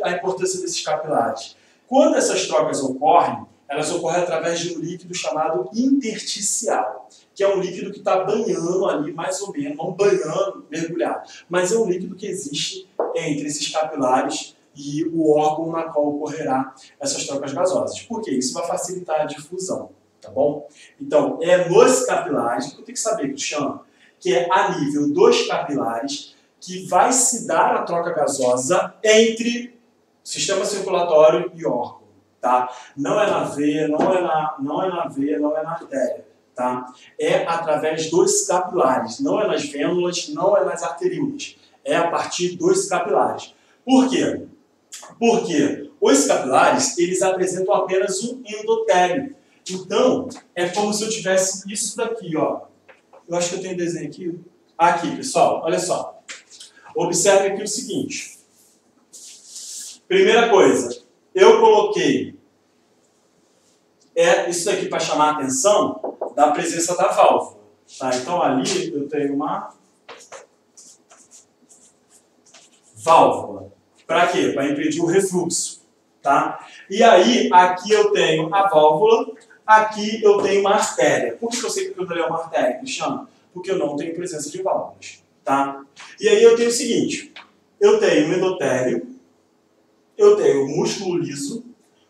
a importância desses capilares? Quando essas trocas ocorrem, elas ocorrem através de um líquido chamado intersticial, que é um líquido que está banhando ali, mais ou menos, não banhando, mergulhado, mas é um líquido que existe entre esses capilares e o órgão na qual ocorrerá essas trocas gasosas. Por quê? Isso vai facilitar a difusão, tá bom? Então, é nos capilares, que eu tenho que saber, Cristiano, que é a nível dos capilares, que vai se dar a troca gasosa entre sistema circulatório e órgão, tá? Não é na veia, não é na artéria, tá? É através dos capilares, não é nas vênulas, não é nas arteríolas, é a partir dos capilares. Por quê? Porque os capilares, eles apresentam apenas um endotélio. Então, é como se eu tivesse isso daqui, ó. Eu acho que eu tenho desenho aqui. Aqui, pessoal, olha só. Observe aqui o seguinte. Primeira coisa, eu coloquei isso aqui para chamar a atenção da presença da válvula. Tá? Então, ali eu tenho uma válvula. Para quê? Para impedir o refluxo. Tá? E aí, aqui eu tenho a válvula, aqui eu tenho uma artéria. Por que eu sei que eu dei uma artéria, Cristiano? Porque eu não tenho presença de válvulas. Tá? E aí eu tenho o seguinte, eu tenho o endotélio, eu tenho o músculo liso.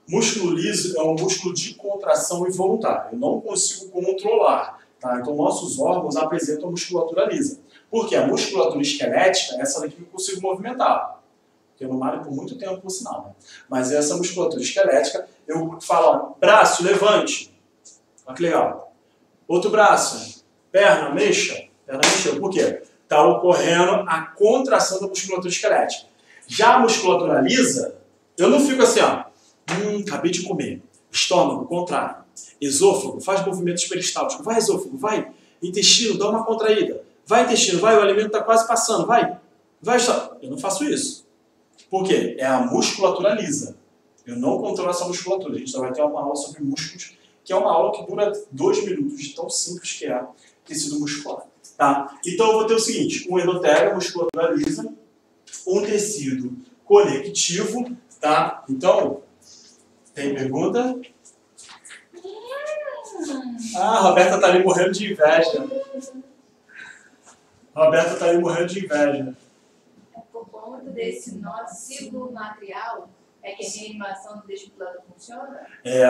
Músculo liso é um músculo de contração involuntária. Eu não consigo controlar. Tá? Então, nossos órgãos apresentam musculatura lisa. Porque a musculatura esquelética é essa daqui que eu consigo movimentar. Porque eu não malho por muito tempo, por sinal. Né? Mas essa musculatura esquelética, eu falo, ó, braço, levante. Olha que legal. Outro braço, perna, mexa. Perna mexeu. Por quê? Está ocorrendo a contração da musculatura esquelética. Já a musculatura lisa, eu não fico assim, ó. Acabei de comer. Estômago, contrário. Esôfago, faz movimentos peristálticos. Vai, esôfago, vai. Intestino, dá uma contraída. Vai, intestino, vai, o alimento está quase passando. Vai. Vai, estômago. Eu não faço isso. Por quê? É a musculatura lisa. Eu não controlo essa musculatura. A gente só vai ter uma aula sobre músculos, que é uma aula que dura 2 minutos, de tão simples que é tecido muscular. Tá? Então eu vou ter o seguinte, um endotélio, musculatura lisa, um tecido conectivo, tá? Então, tem pergunta? A Roberta tá ali morrendo de inveja. Roberta tá ali morrendo de inveja. É por conta desse nó ciclomatrial é que a reanimação do desfibrilador funciona? É.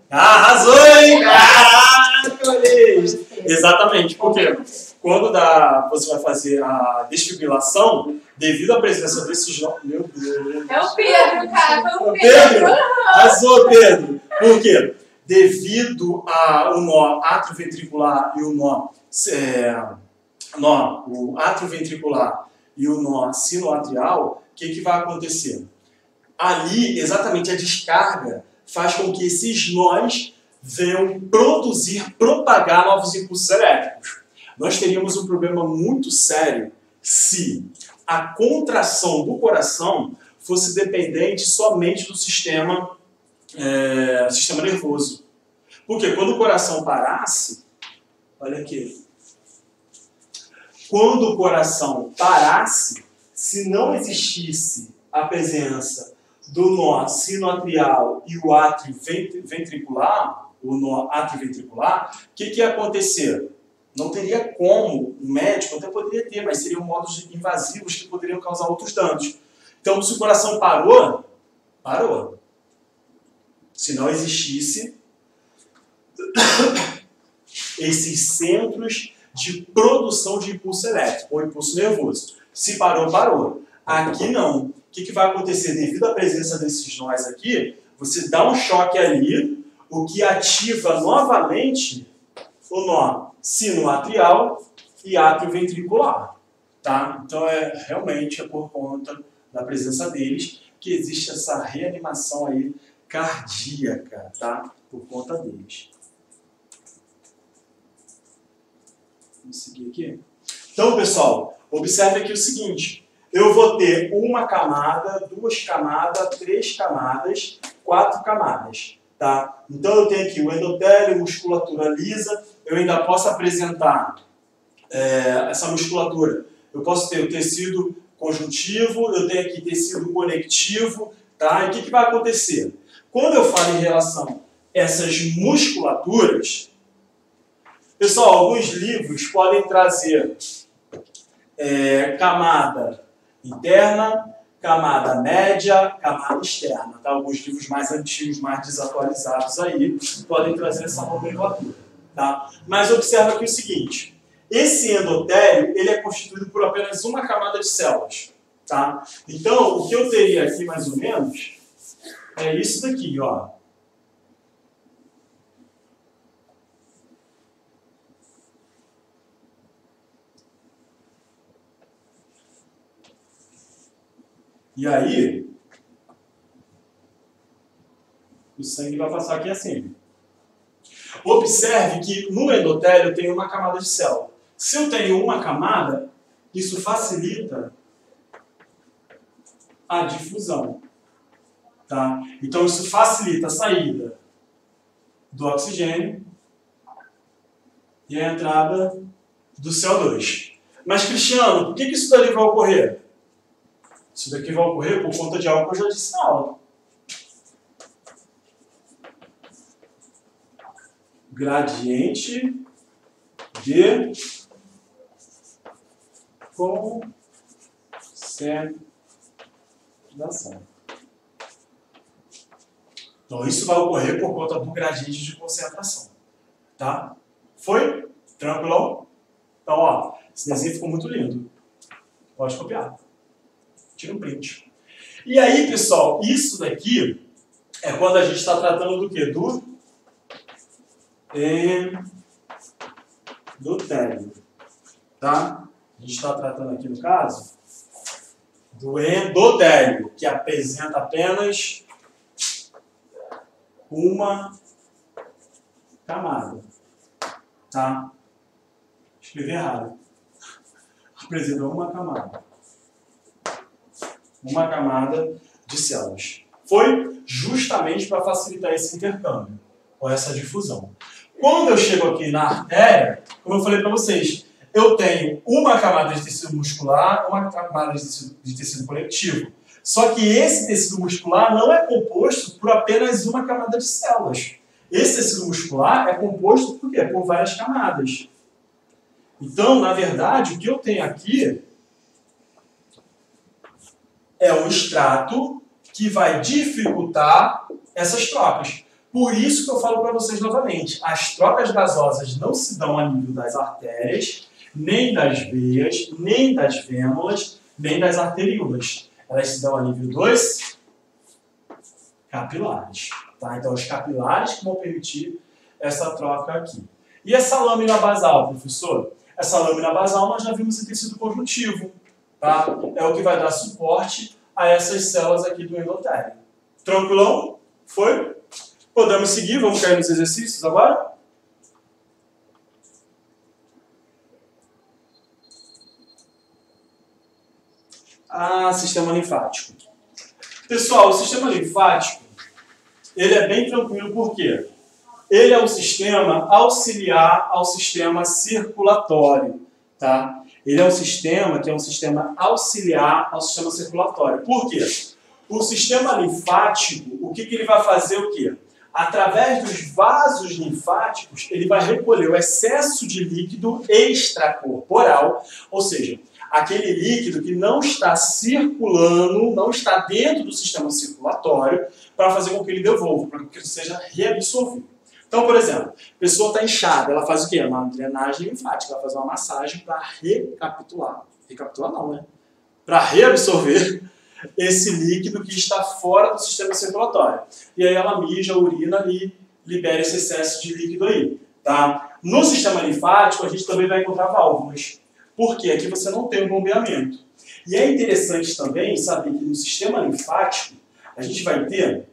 Arrasou, hein? Caraca, olha isso. Exatamente, porque quando você vai fazer a desfibrilação, devido à presença desses nó... Meu Deus. É o Pedro, cara, foi o Pedro. Arrasou, Pedro. Por quê? Devido ao nó atrioventricular e o o atrioventricular e o nó sinoatrial, o que vai acontecer? Ali, exatamente, a descarga faz com que esses nós venham propagar novos impulsos elétricos. Nós teríamos um problema muito sério se a contração do coração fosse dependente somente do sistema nervoso. Porque quando o coração parasse, olha aqui, quando o coração parasse, se não existisse a presença do nó sinoatrial e o átrio ventricular, o nó atrioventricular, o que ia acontecer? Não teria como, o médico até poderia ter, mas seriam modos invasivos que poderiam causar outros danos. Então, se o coração parou, parou. Se não existisse esses centros de produção de impulso elétrico ou impulso nervoso. Se parou, parou. Aqui não. O que vai acontecer? Devido à presença desses nós aqui, você dá um choque ali, o que ativa novamente o nó sinoatrial e atrioventricular. Tá? Então, realmente é por conta da presença deles que existe essa reanimação aí cardíaca, tá? Por conta deles. Vamos seguir aqui. Então, pessoal, observe aqui o seguinte. Eu vou ter uma camada, 2 camadas, 3 camadas, 4 camadas. Tá? Então, eu tenho aqui o endotélio, musculatura lisa. Eu ainda posso apresentar essa musculatura. Eu posso ter o tecido conjuntivo, eu tenho aqui tecido conectivo. Tá? E o que vai acontecer? Quando eu falo em relação a essas musculaturas, pessoal, alguns livros podem trazer camada interna, camada média, camada externa. Tá? Alguns livros mais antigos, mais desatualizados aí, podem trazer essa nomenclatura. Tá? Mas observa aqui o seguinte, esse endotélio ele é constituído por apenas uma camada de células. Tá? Então, o que eu teria aqui mais ou menos é isso daqui, ó. E aí, o sangue vai passar aqui assim. Observe que no endotélio tem uma camada de célula. Se eu tenho uma camada, isso facilita a difusão. Tá? Então, isso facilita a saída do oxigênio e a entrada do CO2. Mas, Cristiano, por que isso dali vai ocorrer? Isso daqui vai ocorrer por conta de algo que eu já disse na aula. gradiente de concentração. Então, isso vai ocorrer por conta do gradiente de concentração. Tá? Foi? Tranquilão? Então, ó, esse desenho ficou muito lindo. Pode copiar. Tira um print. E aí, pessoal, isso daqui é quando a gente está tratando do quê? Do endotélio. Tá? A gente está tratando aqui, no caso, do endotélio, que apresenta apenas uma camada. Tá? Escrevi errado. Apresenta uma camada. Uma camada de células. Foi justamente para facilitar esse intercâmbio, ou essa difusão. Quando eu chego aqui na artéria, como eu falei para vocês, eu tenho uma camada de tecido muscular, uma camada de tecido conectivo. Só que esse tecido muscular não é composto por apenas uma camada de células. Esse tecido muscular é composto por quê? Por várias camadas. Então, na verdade, o que eu tenho aqui é um extrato que vai dificultar essas trocas. Por isso que eu falo para vocês novamente, as trocas gasosas não se dão a nível das artérias, nem das veias, nem das vênulas, nem das arteríolas. Elas se dão a nível dos capilares. Tá? Então, os capilares que vão permitir essa troca aqui. E essa lâmina basal, professor? Essa lâmina basal nós já vimos em tecido conjuntivo. Tá? É o que vai dar suporte a essas células aqui do endotélio. Tranquilão? Foi? Podemos seguir, vamos cair nos exercícios agora? Sistema linfático. Pessoal, o sistema linfático, ele é bem tranquilo, por quê? Ele é um sistema auxiliar ao sistema circulatório, tá? Ele é um sistema que é um sistema auxiliar ao sistema circulatório. Por quê? O sistema linfático, o que ele vai fazer o quê? Através dos vasos linfáticos, ele vai recolher o excesso de líquido extracorporal, ou seja, aquele líquido que não está circulando, não está dentro do sistema circulatório, para fazer com que ele devolva, para que ele seja reabsorvido. Então, por exemplo, a pessoa está inchada, ela faz o quê? Uma drenagem linfática, ela faz uma massagem para recapitular. Recapitular não, né? Para reabsorver esse líquido que está fora do sistema circulatório. E aí ela mija, urina e libera esse excesso de líquido aí. Tá? No sistema linfático, a gente também vai encontrar válvulas. Porque aqui você não tem um bombeamento. E é interessante também saber que no sistema linfático, a gente vai ter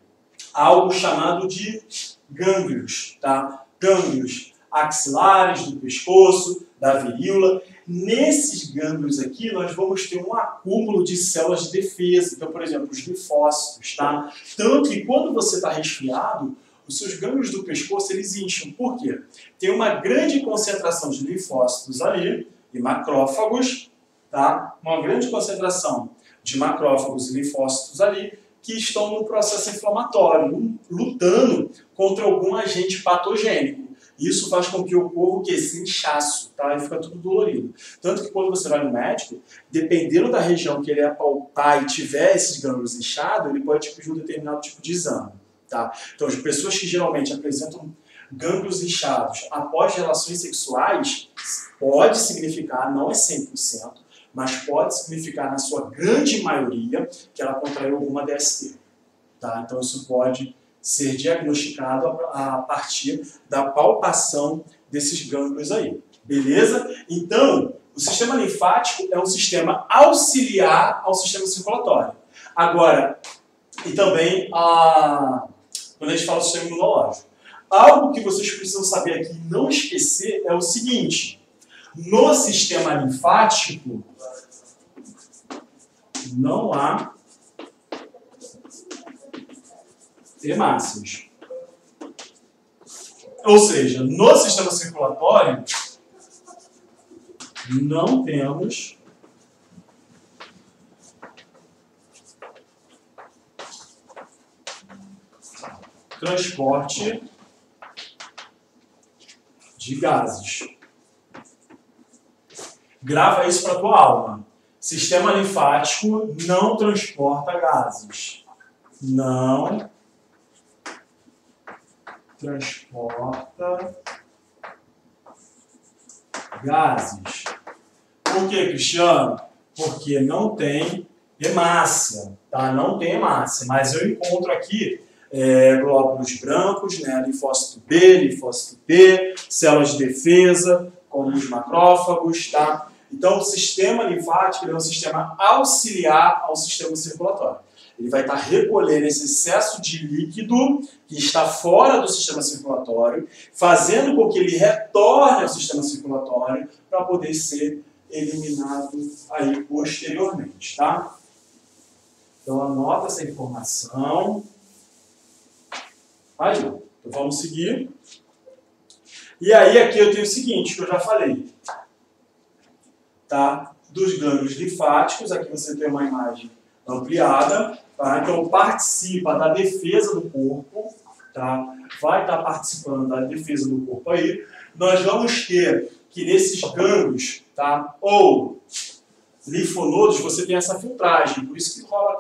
algo chamado de gânglios, tá? Gânglios axilares do pescoço, da viríola. Nesses gânglios aqui, nós vamos ter um acúmulo de células de defesa. Então, por exemplo, os linfócitos, tá? Tanto que quando você está resfriado, os seus gânglios do pescoço, eles incham. Por quê? Tem uma grande concentração de linfócitos ali e macrófagos, tá? Uma grande concentração de macrófagos e linfócitos ali, que estão no processo inflamatório, lutando contra algum agente patogênico. Isso faz com que ocorra o quê? Esse inchaço, tá? E fica tudo dolorido. Tanto que quando você vai no médico, dependendo da região que ele apalpar e tiver esses gânglios inchados, ele pode te pedir um determinado tipo de exame, tá? Então, as pessoas que geralmente apresentam gânglios inchados após relações sexuais, pode significar, não é 100%, mas pode significar, na sua grande maioria, que ela contraiu alguma DST. Tá? Então, isso pode ser diagnosticado a partir da palpação desses gânglios aí. Beleza? Então, o sistema linfático é um sistema auxiliar ao sistema circulatório. Agora, e também, quando a gente fala do sistema imunológico, algo que vocês precisam saber aqui e não esquecer é o seguinte: no sistema linfático, não há hemácias. Ou seja, no sistema circulatório, não temos transporte de gases. Grava isso para a tua alma. Sistema linfático não transporta gases. Não transporta gases. Por quê, Cristiano? Porque não tem hemácia, tá? Não tem hemácia, mas eu encontro aqui glóbulos brancos, né? Linfócito B, linfócito T, células de defesa, como os macrófagos, tá? Então, o sistema linfático é um sistema auxiliar ao sistema circulatório. Ele vai estar recolhendo esse excesso de líquido que está fora do sistema circulatório, fazendo com que ele retorne ao sistema circulatório para poder ser eliminado aí posteriormente, tá? Então, anota essa informação. Aí, então vamos seguir. E aí, aqui eu tenho o seguinte, que eu já falei. Tá? Dos gânglios linfáticos, aqui você tem uma imagem ampliada, tá? Então participa da defesa do corpo, tá? Vai estar participando da defesa do corpo aí. Nós vamos ter que nesses gânglios, tá? Ou linfonodos, você tem essa filtragem, por isso que rola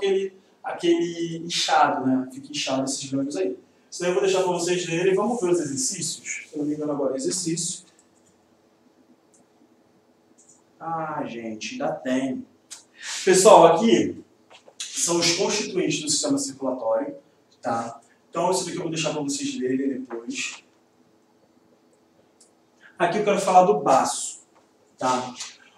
aquele inchado, né? Fica inchado esses gânglios aí. Isso daí eu vou deixar para vocês lerem, vamos ver os exercícios. Se eu não me engano agora, exercício. Ah, gente, ainda tem. Pessoal, aqui são os constituintes do sistema circulatório, tá? Então, isso daqui eu vou deixar para vocês lerem depois. Aqui eu quero falar do baço, tá?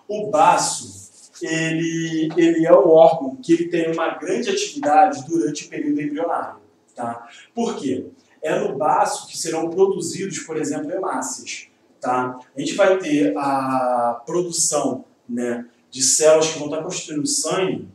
O baço, ele é um órgão que ele tem uma grande atividade durante o período embrionário, tá? Por quê? É no baço que serão produzidos, por exemplo, hemácias. Tá? A gente vai ter a produção, né, de células que vão estar constituindo sangue,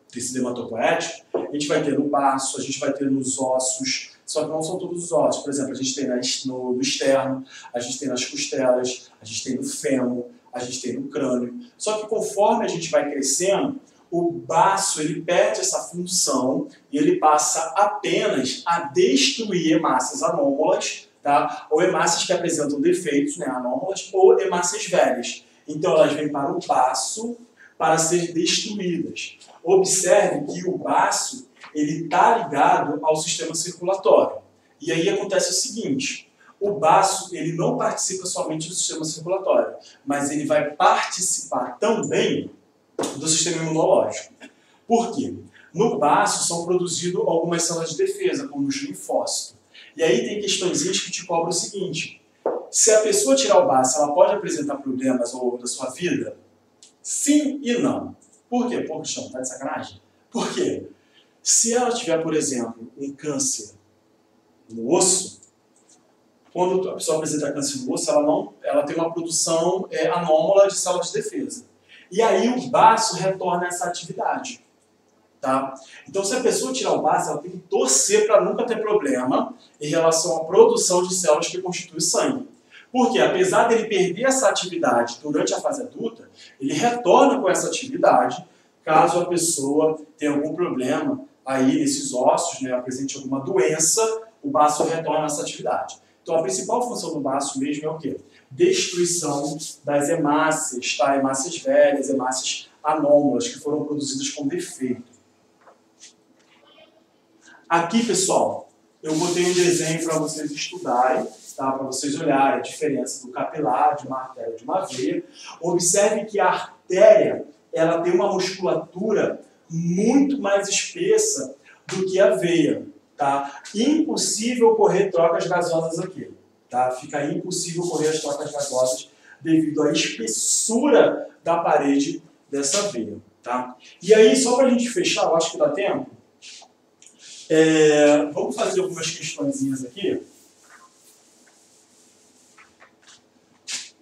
tecido hematopoético, a gente vai ter no baço, a gente vai ter nos ossos, só que não são todos os ossos. Por exemplo, a gente tem no externo, a gente tem nas costelas, a gente tem no fêmur, a gente tem no crânio. Só que conforme a gente vai crescendo, o baço ele perde essa função e ele passa apenas a destruir hemácias anômalas, tá? Ou hemácias que apresentam defeitos, né, anômalas, ou hemácias velhas. Então elas vêm para o baço para ser destruídas. Observe que o baço ele está ligado ao sistema circulatório. E aí acontece o seguinte, o baço ele não participa somente do sistema circulatório, mas ele vai participar também do sistema imunológico. Por quê? No baço são produzidas algumas células de defesa, como os linfócitos. E aí tem questõezinhas que te cobram o seguinte, se a pessoa tirar o baço, ela pode apresentar problemas ao longo da sua vida? Sim e não. Por quê? Pô, Cristiano, tá de sacanagem? Por quê? Se ela tiver, por exemplo, um câncer no osso, quando a pessoa apresenta câncer no osso, ela tem uma produção anômala de células de defesa. E aí o baço retorna a essa atividade. Tá? Então, se a pessoa tirar o baço, ela tem que torcer para nunca ter problema em relação à produção de células que constituem sangue. Porque, apesar dele perder essa atividade durante a fase adulta, ele retorna com essa atividade caso a pessoa tenha algum problema aí nesses ossos, né, apresente alguma doença, o baço retorna essa atividade. Então, a principal função do baço mesmo é o quê? Destruição das hemácias, tá? Hemácias velhas, hemácias anômalas que foram produzidas com defeito. Aqui, pessoal, eu botei um desenho para vocês estudarem, tá? Para vocês olharem a diferença do capilar, de uma artéria e de uma veia. Observe que a artéria ela tem uma musculatura muito mais espessa do que a veia. Tá? Impossível ocorrer trocas gasosas aqui. Tá? Fica impossível ocorrer as trocas gasosas devido à espessura da parede dessa veia. Tá? E aí, só para a gente fechar, eu acho que dá tempo, vamos fazer algumas questõezinhas aqui.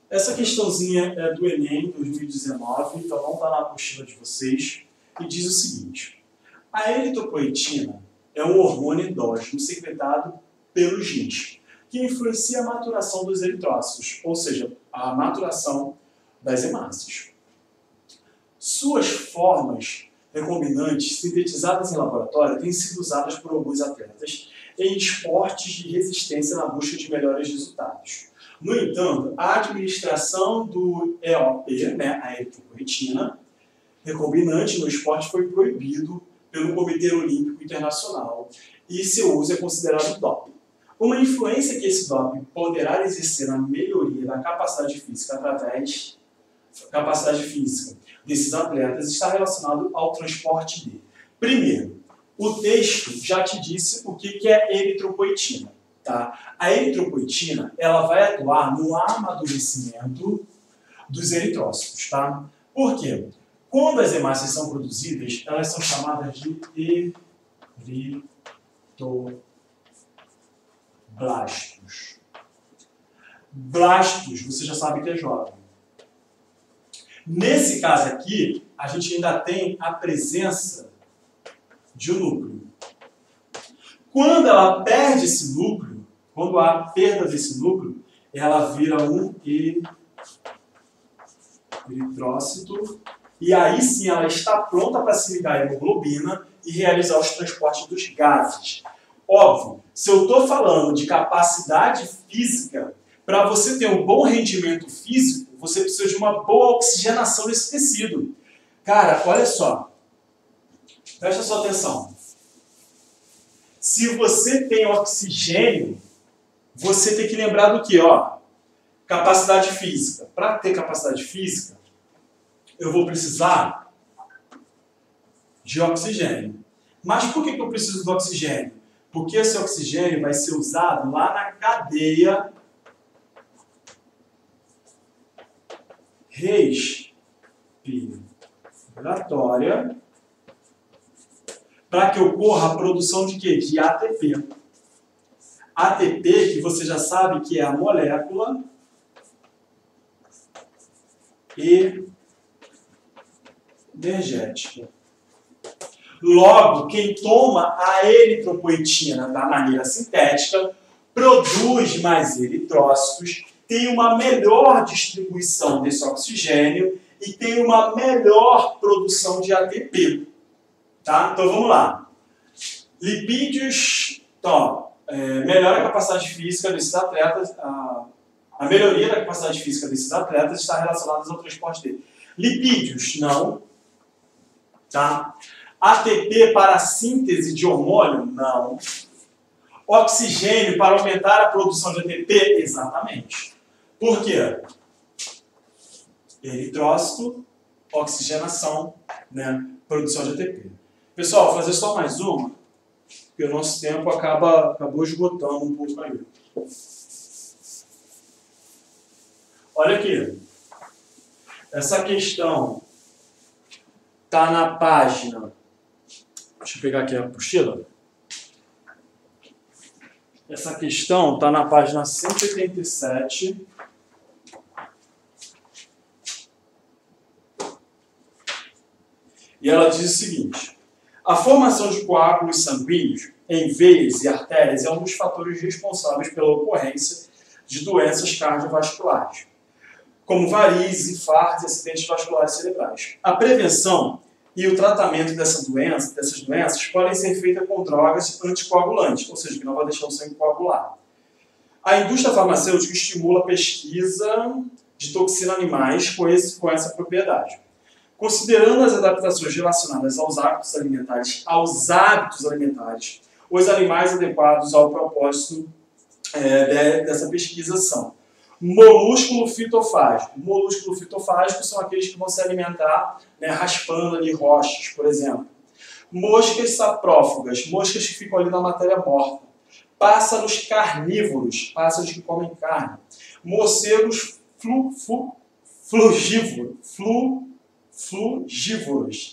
Essa questãozinha é do Enem 2019, então não está na apostila de vocês, e diz o seguinte: a eritropoetina é um hormônio endógeno secretado pelos rins, que influencia a maturação dos eritrócitos, ou seja, a maturação das hemácias. Suas formas recombinantes sintetizadas em laboratório têm sido usadas por alguns atletas em esportes de resistência na busca de melhores resultados. No entanto, a administração do EOP, né, a eritropoetina, recombinante no esporte foi proibido pelo Comitê Olímpico Internacional e seu uso é considerado doping. Uma influência que esse doping poderá exercer na melhoria da capacidade física desses atletas está relacionado ao transporte de. Primeiro, o texto já te disse o que é eritropoetina. Tá? A eritropoetina ela vai atuar no amadurecimento dos eritrócitos. Tá? Por quê? Quando as hemácias são produzidas, elas são chamadas de eritoblastos. Blastos, você já sabe que é jovem. Nesse caso aqui, a gente ainda tem a presença de um núcleo. Quando ela perde esse núcleo, quando há perda desse núcleo, ela vira um eritrócito, e aí sim ela está pronta para se ligar à hemoglobina e realizar os transportes dos gases. Óbvio, se eu estou falando de capacidade física, para você ter um bom rendimento físico, você precisa de uma boa oxigenação desse tecido. Cara, olha só. Presta sua atenção. Se você tem oxigênio, você tem que lembrar do que? Capacidade física. Para ter capacidade física, eu vou precisar de oxigênio. Mas por que eu preciso do oxigênio? Porque esse oxigênio vai ser usado lá na cadeia respiratória para que ocorra a produção de quê? De ATP. ATP, que você já sabe que é a molécula energética. Logo, quem toma a eritropoetina da maneira sintética produz mais eritrócitos, tem uma melhor distribuição desse oxigênio e tem uma melhor produção de ATP. Tá? Então vamos lá. Lipídios, melhora a capacidade física desses atletas, a melhoria da capacidade física desses atletas está relacionada ao transporte dele. Lipídios, não. Tá? ATP para a síntese de hormônio, não. Oxigênio para aumentar a produção de ATP, exatamente. Por quê? Eritrócito, oxigenação, né? Produção de ATP. Pessoal, vou fazer só mais uma, porque o nosso tempo acabou esgotando um pouco aí. Olha aqui. Essa questão está na página... Deixa eu pegar aqui a apostila. Essa questão está na página 187. E ela diz o seguinte: a formação de coágulos sanguíneos em veias e artérias é um dos fatores responsáveis pela ocorrência de doenças cardiovasculares, como varizes, infartos e acidentes vasculares cerebrais. A prevenção e o tratamento dessas doenças podem ser feitas com drogas anticoagulantes, ou seja, que não vai deixar o sangue coagular. A indústria farmacêutica estimula a pesquisa de toxina animais com essa propriedade. Considerando as adaptações relacionadas aos hábitos alimentares, os animais adequados ao propósito dessa pesquisa são molúsculo fitofágico. Molúsculo fitofágico são aqueles que vão se alimentar, né, raspando ali rochas, por exemplo. Moscas saprófagas, moscas que ficam ali na matéria morta. Pássaros carnívoros, pássaros que comem carne. Morcegos flugívoros.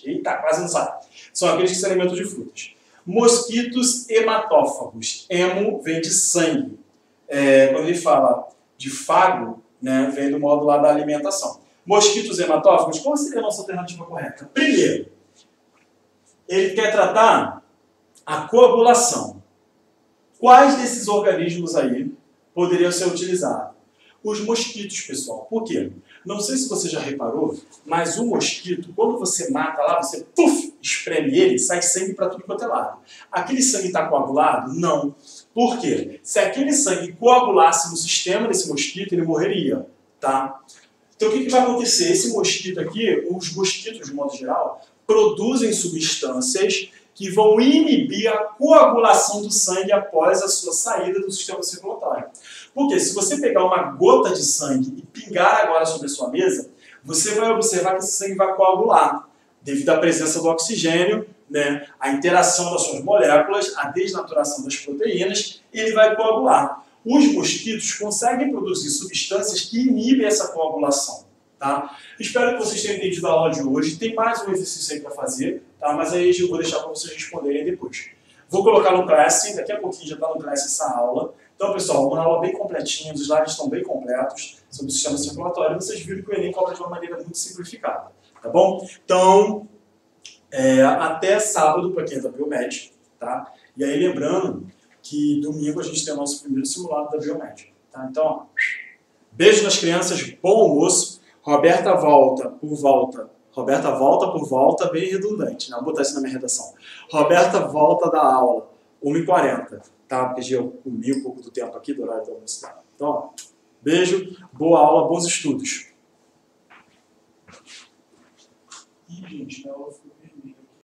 Eita, quase não sabe. São aqueles que se alimentam de frutas. Mosquitos hematófagos. Hemo vem de sangue. Quando ele fala de fago, né, vem do modo lá da alimentação. Mosquitos hematófagos, qual seria a nossa alternativa correta? Primeiro, ele quer tratar a coagulação. Quais desses organismos aí poderiam ser utilizados? Os mosquitos, pessoal. Por quê? Não sei se você já reparou, mas o mosquito, quando você mata lá, você espreme ele, sai sangue para tudo quanto é lado. Aquele sangue está coagulado? Não. Por quê? Se aquele sangue coagulasse no sistema desse mosquito, ele morreria, tá? Então o que vai acontecer? Esse mosquito aqui, os mosquitos de modo geral, produzem substâncias que vão inibir a coagulação do sangue após a sua saída do sistema circulatório. Porque se você pegar uma gota de sangue e pingar agora sobre a sua mesa, você vai observar que esse sangue vai coagular, devido à presença do oxigênio, né, a interação das suas moléculas, a desnaturação das proteínas, ele vai coagular. Os mosquitos conseguem produzir substâncias que inibem essa coagulação. Tá? Espero que vocês tenham entendido a aula de hoje. Tem mais um exercício aí para fazer, tá? Mas aí eu vou deixar para vocês responderem depois. Vou colocar no Class, daqui a pouquinho já está no Class essa aula. Então, pessoal, uma aula bem completinha, os slides estão bem completos sobre o sistema circulatório. Vocês viram que o Enem cobra de uma maneira muito simplificada, tá bom? Então, até sábado para quem é da Biomed, tá? E aí lembrando que domingo a gente tem o nosso primeiro simulado da Biomed, tá? Então, ó, beijo nas crianças, bom almoço. Roberta volta por volta, bem redundante, né? Vou botar isso na minha redação. Roberta volta da aula, 1h40, tá? Porque eu comi um pouco do tempo aqui, do horário do almoço. Então, ó, beijo, boa aula, bons estudos. Ih, gente, minha aula ficou